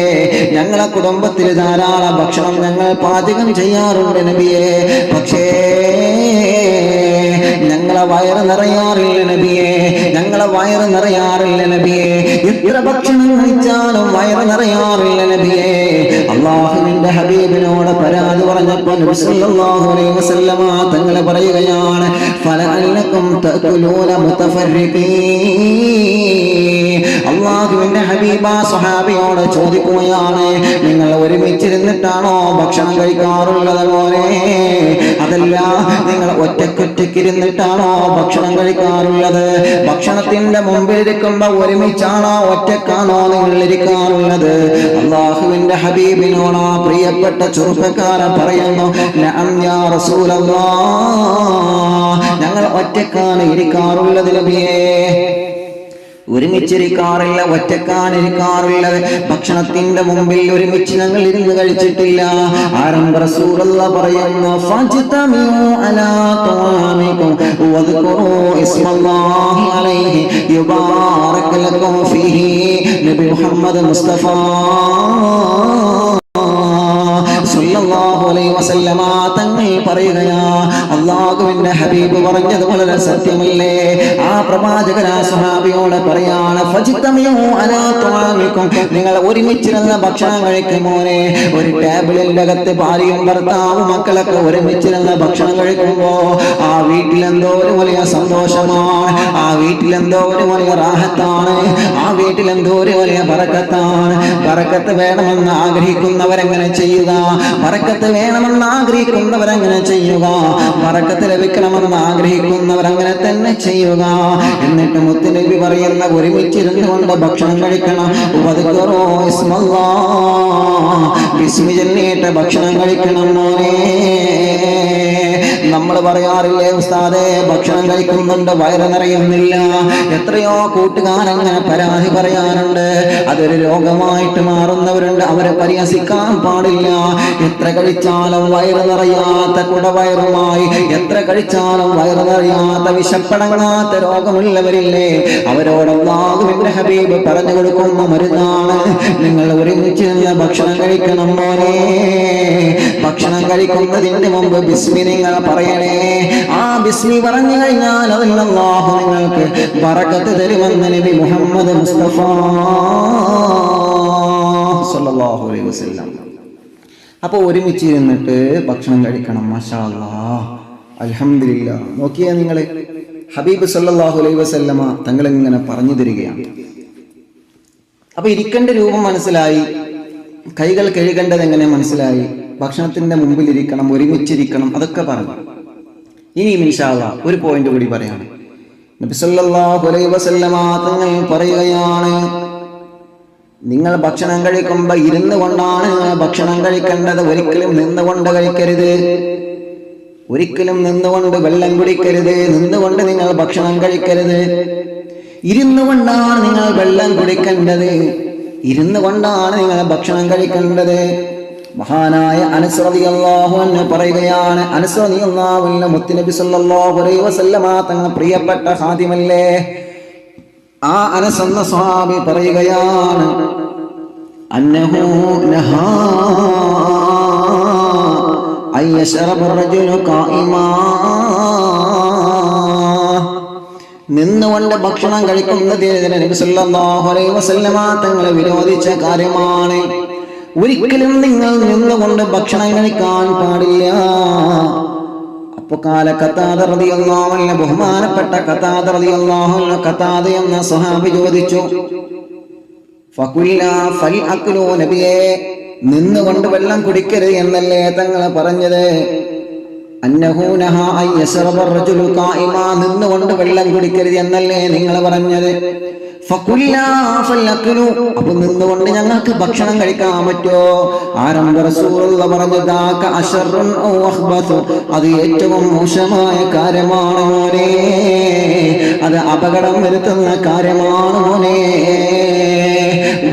ഞങ്ങളെ കുടുംബത്തിൽ ധാരാളം ഭക്ഷണം ഞങ്ങൾ പാചകം ചെയ്യാറുണ്ട് നബിയേ, പക്ഷേ ഞങ്ങളെ വയറ് നിറയാറില്ല നബിയേ, ഞങ്ങളെ വയറ് നിറയാറില്ല നബിയേ, എത്ര ഭക്ഷണം കഴിച്ചാലും വയറ് നിറയാറില്ല നബിയേ. അല്ലാഹുവിന്റെ ഹബീബിനോട് പരാതി പറഞ്ഞപ്പോൾ നബി സല്ലല്ലാഹു അലൈഹി വസല്ലമ തങ്ങൾ പറയുകയാണ് ഫലഅല്ലകും തഅകുലൂന മുതഫർരിഖീൻ. അല്ലാഹുവിന്റെ ഹബീബ സ്വഹാബിയോട് ചോദിക്കുകയാണ്, നിങ്ങൾ ഒരുമിച്ചിരുന്നിട്ടാണോ ഭക്ഷണം കഴിക്കാറുള്ളത് മോനെ? അതല്ല, നിങ്ങൾ ഒറ്റക്കൊറ്റക്കിരുന്നിട്ടാണോ ഭക്ഷണം കഴിക്കാറുള്ളത്? ഭക്ഷണത്തിന്റെ മുമ്പിൽ ഇരിക്കുമ്പോ ഒരുമിച്ചാണോ ഒറ്റക്കാണോ നിങ്ങൾ ഇരിക്കാറുള്ളത്? അല്ലാഹുവിന്റെ ഹബീബിനോട് പ്രിയപ്പെട്ട ചെറുപ്പക്കാരൻ പറയുന്നു, നഅം യാ റസൂലല്ലാഹ്, ഞങ്ങൾ ഒറ്റക്കാണ് ഇരിക്കാറുള്ളത് നബിയേ. ഒരുമിച്ചിരിക്കാറില്ല, ഒറ്റക്കാനിരിക്കാറുള്ളത്. ഭക്ഷണത്തിന്റെ മുമ്പിൽ ഒരുമിച്ച് ഞങ്ങൾ ഇരുന്ന് കഴിച്ചിട്ടില്ല. ആരംഭ റസൂലുള്ളാഹി പറയുന്നു, ഫജ്തമിഉ അലാ തആമികും വദ്കുറൂ ഇസ്മല്ലാഹി അലൈഹി യുബാറക് ലക്കും ഫീഹി. നബി മുഹമ്മദ് മുസ്തഫ സല്ലല്ലാഹു അലൈഹി വസല്ലമ തങ്ങൾ പറയുകയാ, അല്ലാഹുവിന്റെ ഹബീബ് പറഞ്ഞത് വളരെ സത്യമല്ലേ? ആ പ്രവാചകനാ സ്വഹാബിയോട് പറയാണ്, ഫജ്തമിഉ അലാ തആമികും, നിങ്ങൾ ഒരുമിച്ചിരുന്ന ഭക്ഷണം കഴിക്കുമോനെ. ഒരു ടേബിളിന്റെ അകത്ത് ഭാര്യയും ഭർത്താവും മക്കളൊക്കെ ഒരുമിച്ചിരുന്ന ഭക്ഷണം കഴിക്കുമ്പോ ആ വീട്ടിലെന്തോ ഒരു വലിയ സന്തോഷമാണ്, ആ വീട്ടിലെന്തോ ഒരു വലിയ റാഹത്താണ്, ആ വീട്ടിലെന്തോ ഒരു വലിയ ബറക്കത്താണ്. ബറക്കത്ത് വേണമെന്ന് ആഗ്രഹിക്കുന്നവരെങ്ങനെ ചെയ്യുക? ബറക്കത്ത് വേണമെന്ന് ആഗ്രഹിക്കുന്നവരങ്ങനെ ചെയ്യുക. ബറക്കത്ത് ലഭിക്കണമെന്ന് ആഗ്രഹിക്കുന്നവരങ്ങനെ തന്നെ ചെയ്യുക. എന്നിട്ട് മുത്തുനബി പറയുന്ന, ഒരുമിച്ചിരുന്നു കൊണ്ട് ഭക്ഷണം കഴിക്കണം. ബിസ്മി ചൊല്ലിയിട്ട് ഭക്ഷണം കഴിക്കണം മോനെ. നമ്മൾ പറയാറില്ലേ ഉസ്താദേ, ഭക്ഷണം കഴിക്കുന്നുണ്ട് വയറ് നിറയുന്നില്ല. എത്രയോ കൂട്ടുകാരങ്ങനെ പരാതി പറയാനുണ്ട്. അതൊരു രോഗമായിട്ട് മാറുന്നവരുണ്ട്. അവരെ പരിഹസിക്കാൻ പാടില്ല. എത്ര കഴിച്ചാലും വയറ് നിറയാത്ത കുടവയറുമായി, എത്ര കഴിച്ചാലും വയറ് നിറയാത്ത വിശപ്പടങ്ങാത്ത രോഗമുള്ളവരില്ലേ, അവരോട് അല്ലാഹുവിന്റെ ഹബീബ് പറഞ്ഞു കൊടുക്കുന്ന മരുന്നാണ്, നിങ്ങൾ ഒരുമിച്ച് ഭക്ഷണം കഴിക്കണം മോനെ. ഭക്ഷണം കഴിക്കുന്നതിന് മുമ്പ് ബിസ്മി നിങ്ങൾ പറയണേ. ആ ബിസ്മി പറഞ്ഞു കഴിഞ്ഞാൽ അതിൽ അല്ലാഹു നിങ്ങൾക്ക് ബറക്കത്ത് തരുമെന്ന് നബി മുഹമ്മദ് മുസ്തഫ സല്ലല്ലാഹു അലൈഹി വസല്ലം. അപ്പോൾ ഒരുമിച്ച് ഇരുന്നിട്ട് ഭക്ഷണം കഴിക്കണം. മാഷാ അല്ലാഹ്, അൽഹംദുലില്ലാഹ്. നോക്കിയാ നിങ്ങൾ, ഹബീബ് സല്ലല്ലാഹു അലൈഹി വസല്ലമ തങ്ങൾ ഇങ്ങനെ പറഞ്ഞു തരികയാണ്. അപ്പൊ ഇരിക്കേണ്ട രൂപം മനസ്സിലായി, കൈകൾ കഴുകേണ്ടത് എങ്ങനെ മനസ്സിലായി, ഭക്ഷണത്തിന്റെ മുമ്പിൽ ഇരിക്കണം, ഒരുമിച്ചിരിക്കണം, അതൊക്കെ പറഞ്ഞു. ഇനിയും ഇൻഷാ അല്ലാഹ് ഒരു പോയിന്റ് കൂടി പറയാണ്. നബി സല്ലല്ലാഹു അലൈഹി വസല്ലമ തങ്ങൾ പറയുകയാണ്, നിങ്ങൾ ഭക്ഷണം കഴിക്കുമ്പോൾ ഇരുന്നു കൊണ്ടാണ് ഭക്ഷണം കഴിക്കേണ്ടത്. ഒരിക്കലും നിന്നുകൊണ്ട് കഴിക്കരുത്. ഒരിക്കലും നിന്നുകൊണ്ട് വെള്ളം കുടിക്കരുത്. നിന്നുകൊണ്ട് നിങ്ങൾ ഭക്ഷണം കഴിക്കരുത്. ഇരുന്നു കൊണ്ടാണ് നിങ്ങൾ വെള്ളം കുടിക്കേണ്ടത്. ഇരുന്നു കൊണ്ടാണ് നിങ്ങൾ ഭക്ഷണം കഴിക്കേണ്ടത്. മഹാനായ അനസ് റളിയല്ലാഹു അൻഹു പറയുകയാണ്, അനസ് റളിയല്ലാഹു അൻഹു മുത്തുനബി സല്ലല്ലാഹു അലൈഹി വസല്ലമ തങ്ങൾ പ്രിയപ്പെട്ട ഖാദിമല്ലേ. ആ അനസ് എന്ന സ്വഹാബി പറയുകയാണ്, അന്നഹു നഹാ അയ്യശറബ റജുലു ഖായിമാ, നിന്നുകൊണ്ട് ഭക്ഷണം കഴിക്കുന്നതിന് നബി സല്ലല്ലാഹു അലൈഹി വസല്ലമ തങ്ങൾ വിരോധിച്ച കാര്യമാണ്. ഒരിക്കലും നിങ്ങൾ നിന്നുകൊണ്ട് ഭക്ഷണം കഴിക്കാൻ പാടില്ല. അപ്പൊ കാല ഖതാദ റളിയല്ലാഹു അൻഹു, ബഹുമാനപ്പെട്ട ഖതാദ റളിയല്ലാഹു അൻഹു, ഖതാദ എന്ന സ്വഹാബി ചോദിച്ചു, ഫഖുൽനാ ഫൽ അക്ലു, നബിയേ നിന്നുകൊണ്ട് വെള്ളം കുടിക്കരുത് എന്നല്ലേ തങ്ങൾ പറഞ്ഞത്? അന്നഹു നഹാ അൻ യശ്റബ റജുലു ഖായിമാ, നിന്നുകൊണ്ട് വെള്ളം കുടിക്കരുത് എന്നല്ലേ നിങ്ങൾ പറഞ്ഞത്? ഫഖുൽനാ ഫൽ അക്ലു, അപ്പൊ നിന്നുകൊണ്ട് ഞങ്ങൾക്ക് ഭക്ഷണം കഴിക്കാൻ പറ്റുമോ? ആരംഭ റസൂലുള്ളാഹി പറഞ്ഞു, ദാക അശറുൻ ഔ അഖ്ബതു, അത് ഏറ്റവും മോശമായ കാര്യമാണ് മോനെ, അത് അപകടം വരുത്തുന്ന കാര്യമാണ് മോനെ.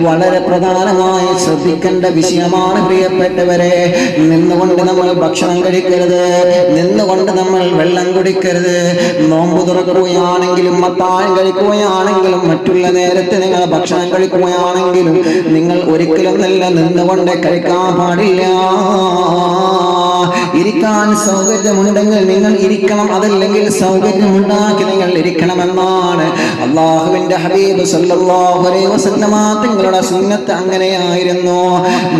വളരെ പ്രധാനമായി ശ്രദ്ധിക്കേണ്ട വിഷയമാണ് പ്രിയപ്പെട്ടവരെ. നിന്നുകൊണ്ട് നമ്മൾ ഭക്ഷണം കഴിക്കരുത്. നിന്നുകൊണ്ട് നമ്മൾ വെള്ളം കുടിക്കരുത്. നോമ്പ് തുറക്കുകയാണെങ്കിലും അത്താഴം കഴിക്കുകയാണെങ്കിലും മറ്റുള്ള നേരത്തെ നിങ്ങൾ ഭക്ഷണം കഴിക്കുകയാണെങ്കിലും നിങ്ങൾ ഒരിക്കലും നല്ല നിന്നുകൊണ്ട് കഴിക്കാൻ പാടില്ല. ഇരിക്കാൻ സൗകര്യമുണ്ടെങ്കിൽ നിങ്ങൾ ഇരിക്കണം, അതല്ലെങ്കിൽ സൗകര്യമുണ്ടാക്കി നിങ്ങൾ ഇരിക്കണമെന്നാണ് അല്ലാഹുവിന്റെ ഹബീബ് സല്ലല്ലാഹു അലൈഹി വസല്ലമ തങ്ങൾ പ്രവാചകരുടെ സുന്നത്ത് അങ്ങനെയായിരുന്നു.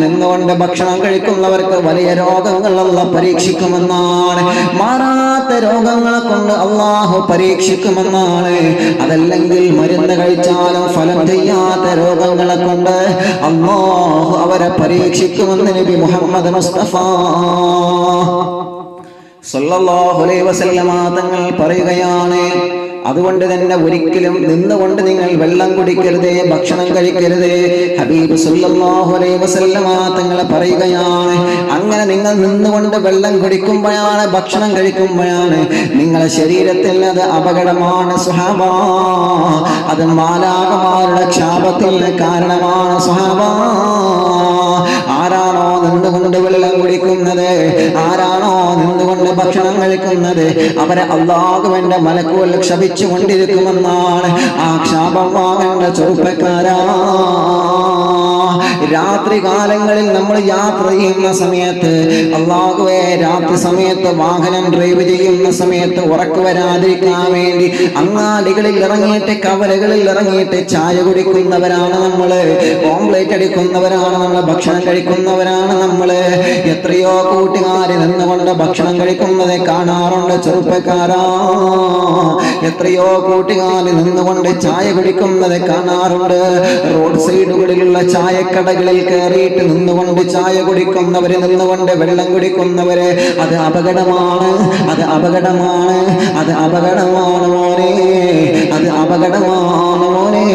നിന്നുകൊണ്ട് ഭക്ഷണം കഴിക്കുന്നവർക്ക് വലിയ രോഗങ്ങൾ അല്ലാഹു പരീക്ഷിക്കുമെന്നാണ്. മാറാത്ത രോഗങ്ങളെ കൊണ്ട് അല്ലാഹു പരീക്ഷിക്കുമെന്നാണ്. അതല്ലെങ്കിൽ മരുന്ന് കഴിച്ചാലും ഫലം ചെയ്യാത്ത രോഗങ്ങളെ കൊണ്ട് അല്ലാഹു അവരെ പരീക്ഷിക്കുമെന്ന് നബി മുഹമ്മദ് മുസ്തഫ സല്ലല്ലാഹു അലൈഹി വസല്ലമ തങ്ങൾ പറയുകയാണ്. അതുകൊണ്ട് തന്നെ ഒരിക്കലും നിന്നുകൊണ്ട് നിങ്ങൾ വെള്ളം കുടിക്കരുതേ, ഭക്ഷണം കഴിക്കരുതേ. ഹബീബ് സല്ലല്ലാഹു അലൈഹി വസല്ലമ തങ്ങൾ പറയുകയാണ്, അങ്ങനെ നിങ്ങൾ നിന്നുകൊണ്ട് വെള്ളം കുടിക്കുമ്പോഴാണ്, ഭക്ഷണം കഴിക്കുമ്പോഴാണ് നിങ്ങളുടെ ശരീരത്തിൽ അത് അപകടമാണ് സുഹാബ. അത് മാലാഖമാരുടെ ക്ഷാപത്തിന് കാരണമാണ് സുഹാബ. ആരാണോ നിന്നുകൊണ്ട് വെള്ളം കുടിക്കുന്നത്, ആരാണോ നിന്നുകൊണ്ട് ഭക്ഷണം കഴിക്കുന്നത്, അവരെ അല്ലാഹുവിന്റെ മലക്കുകൾ ക്ഷപിച്ചു കൊണ്ടിരിക്കുമെന്നാണ്. ആ ക്ഷാപം വാങ്ങേണ്ട ചെറുപ്പക്കാരാ, രാത്രി കാലങ്ങളിൽ നമ്മൾ യാത്ര ചെയ്യുന്ന സമയത്ത്, അല്ലാഹുവേ, രാത്രി സമയത്ത് വാഹനം ഡ്രൈവ് ചെയ്യുന്ന സമയത്ത് ഉറക്കു വരാതിരിക്കാൻ വേണ്ടി അങ്ങാടികളിൽ ഇറങ്ങിയിട്ട്, കവലകളിൽ ഇറങ്ങിയിട്ട് ചായ കുടിക്കുന്നവരാണ് നമ്മള്, ഓംലേറ്റ് അടിക്കുന്നവരാണ് നമ്മള്, ഭക്ഷണം കഴിക്കുന്നവരാണ് നമ്മള്. എത്രയോ കൂട്ടുകാരി നിന്നുകൊണ്ട് ഭക്ഷണം കഴിക്കുന്നത് കാണാറുണ്ട് ചെറുപ്പക്കാരാ. എത്രയോ കൂട്ടുകാരി നിന്നുകൊണ്ട് ചായ കുടിക്കുന്നത് കാണാറുണ്ട്. റോഡ് സൈഡുകളിലുള്ള ചായക്കടകളിൽ കയറിയിട്ട് നിന്നുകൊണ്ട് ചായ കുടിക്കുന്നവര്, നിന്നുകൊണ്ട് വെള്ളം കുടിക്കുന്നവര്, അത് അപകടമാണ്, അത് അപകടമാണ്, അത് അപകടമാണ് മോനെ, അത് അപകടമാണ് മോനെ.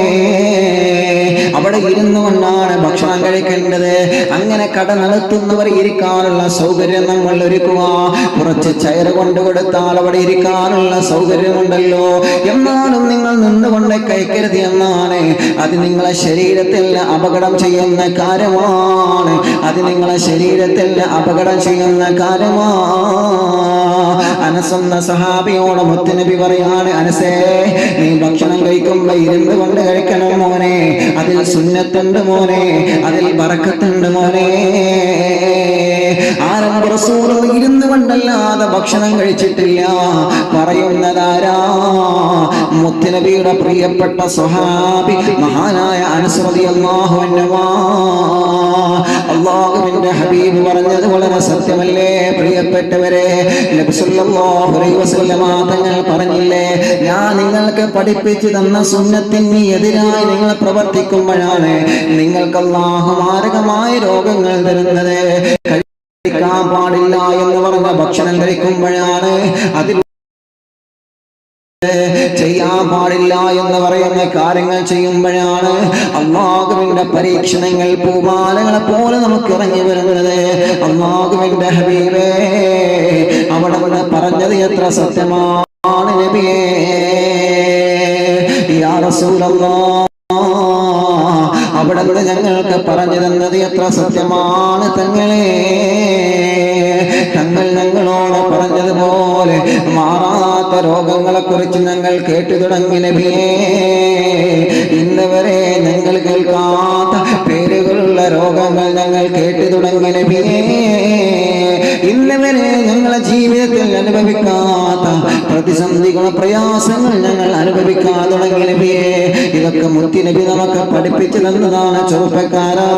അവിടെ ഇരുന്നു കൊണ്ടാണ് ഭക്ഷണം കഴിക്കേണ്ടത്. അങ്ങനെ കട നടത്തുന്നവർ ഇരിക്കാനുള്ള സൗകര്യം നമ്മൾ ഒരുക്കുക. കുറച്ച് ചെയർ കൊണ്ട് കൊടുത്താൽ അവിടെ ഇരിക്കാനുള്ള സൗകര്യമുണ്ടല്ലോ. എന്നാലും നിങ്ങൾ നിന്നുകൊണ്ട് കഴിക്കരുത് എന്നാണ്. അത് നിങ്ങളെ ശരീരത്തിൽ അപകടം ചെയ്യുന്ന കാര്യമാണ്. അത് നിങ്ങളെ ശരീരത്തിൽ അപകടം ചെയ്യുന്ന കാര്യമാണ്. അനസ് എന്ന സഹാബിയോട് മുത്തുനബി പറയാണ്, അനസേ, നീ ഭക്ഷണം കഴിക്കുമ്പോ ഇരുന്ന് കൊണ്ട് കഴിക്കണം മോനെ, അതിൽ സുന്നത്തുണ്ട് മോനെ, അതിൽ ബറക്കത്തുണ്ട് മോനെ. ആരംഭ റസൂൽ ഇരുന്ന് കൊണ്ടല്ലാതെ ഭക്ഷണം കഴിച്ചിട്ടില്ല. പറയുന്നതാരാ? മുത്തുനബിയുടെ പ്രിയപ്പെട്ട സ്വഹാബി മഹാനായ അനസ് റളിയല്ലാഹു അൻഹു. അല്ലാഹുവിന്റെ ഹബീബ് പറഞ്ഞത് വളരെ സത്യമല്ലേ പ്രിയപ്പെട്ടവരെ? നബി സല്ലല്ലാഹു അലൈഹി വസല്ലമ തങ്ങൾ പറഞ്ഞില്ലേ, ഞാൻ നിങ്ങൾക്ക് പഠിപ്പിച്ചു തന്ന സുന്നത്തിന് എതിരായി നിങ്ങൾ പ്രവർത്തിക്കുമ്പോഴാണ് നിങ്ങൾക്ക് അല്ലാഹു മാരകമായ രോഗങ്ങൾ തരുന്നത്. കഴിക്കാൻ പാടില്ല എന്ന് പറഞ്ഞ ഭക്ഷണം കഴിക്കുമ്പോഴാണ്, അതിൽ ചെയ്യാൻ പാടില്ല എന്ന് പറയുന്ന കാര്യങ്ങൾ ചെയ്യുമ്പോഴാണ് അല്ലാഹുവിന്റെ പരീക്ഷണങ്ങൾ പൂമാലകളെ പോലെ നമുക്ക് ഇറങ്ങി വരുന്നത്. അല്ലാഹുവിന്റെ ഹബീബേ അവിടെ പറഞ്ഞത് എത്ര സത്യമാണ് നബിയേ. യാ റസൂലല്ലാഹ്, അവിടെ ഞങ്ങൾക്ക് പറഞ്ഞു തന്നത് എത്ര സത്യമാണ് തങ്ങളെ. തങ്ങൾ ഞങ്ങളോട് പറഞ്ഞതുപോലെ മാറാത്ത രോഗങ്ങളെ കുറിച്ച് ഞങ്ങൾ കേട്ടു തുടങ്ങി നബിയേ. ഇന്നുവരെ ഞങ്ങൾ കേൾക്കാത്ത പേരുകളുള്ള രോഗങ്ങൾ ഞങ്ങൾ കേട്ടു തുടങ്ങി നബിയേ. ഇന്നുവരെ ഞങ്ങളെ ജീവിതത്തിൽ അനുഭവിക്കാത്ത പ്രതിസന്ധികളും പ്രയാസങ്ങൾ ഞങ്ങൾ അനുഭവിക്കാൻ തുടങ്ങി നബിയേ. ഇതൊക്കെ മുത്തുനബി നമുക്ക് പഠിപ്പിച്ചു തന്നതാണ് ചെറുപ്പക്കാരാ.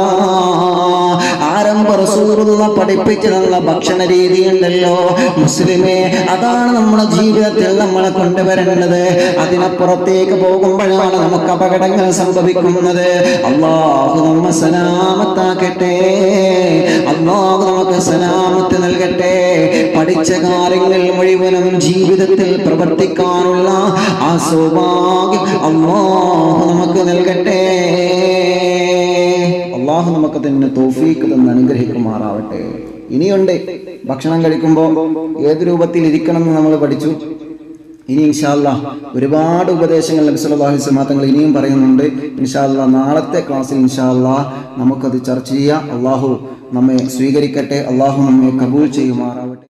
ആരംഭ റസൂലുള്ള പഠിപ്പിച്ചു തന്ന ഭക്ഷണ രീതി ഉണ്ടല്ലോ മുസ്ലിമേ, അതാണ് നമ്മുടെ ജീവിതത്തിൽ നമ്മളെ കൊണ്ടുവരേണ്ടത്. അതിനപ്പുറത്തേക്ക് പോകുമ്പോഴാണ് നമുക്ക് അപകടങ്ങൾ സംഭവിക്കുന്നത്. അല്ലാഹു നമ്മെ സലാമത്താക്കട്ടെ, അല്ലാഹു നമുക്ക് സലാമത്ത് നൽകട്ടെ. പഠിച്ച കാര്യങ്ങൾ മുഴുവനും ജീവിതത്തിൽ പ്രവർത്തിക്കാനുള്ള ആ സൗഭാഗ്യം അല്ലാഹു നമുക്ക് നൽകട്ടെ. അല്ലാഹു നമുക്ക് തന്നെ തൗഫീഖ് തന്ന് അനുഗ്രഹിക്കുമാറാവട്ടെ. ഇനിയുണ്ട് ഭക്ഷണം കഴിക്കുമ്പോൾ ഏത് രൂപത്തിൽ ഇരിക്കണം എന്ന് നമ്മൾ പഠിച്ചു. ഇനി ഇൻഷാ അല്ലാഹ് ഒരുപാട് ഉപദേശങ്ങൾ നബി സല്ലല്ലാഹു അലൈഹി വസല്ലം തങ്ങൾ ഇനിയും പറയുന്നുണ്ട്. ഇൻഷാ അല്ലാഹ് നാളത്തെ ക്ലാസ്സിൽ ഇൻഷാ അല്ലാഹ് നമുക്കത് ചർച്ച ചെയ്യാം. അല്ലാഹു നമ്മെ സ്വീകരിക്കട്ടെ, അല്ലാഹു നമ്മെ കബൂൽ ചെയ്യുമാറാവട്ടെ.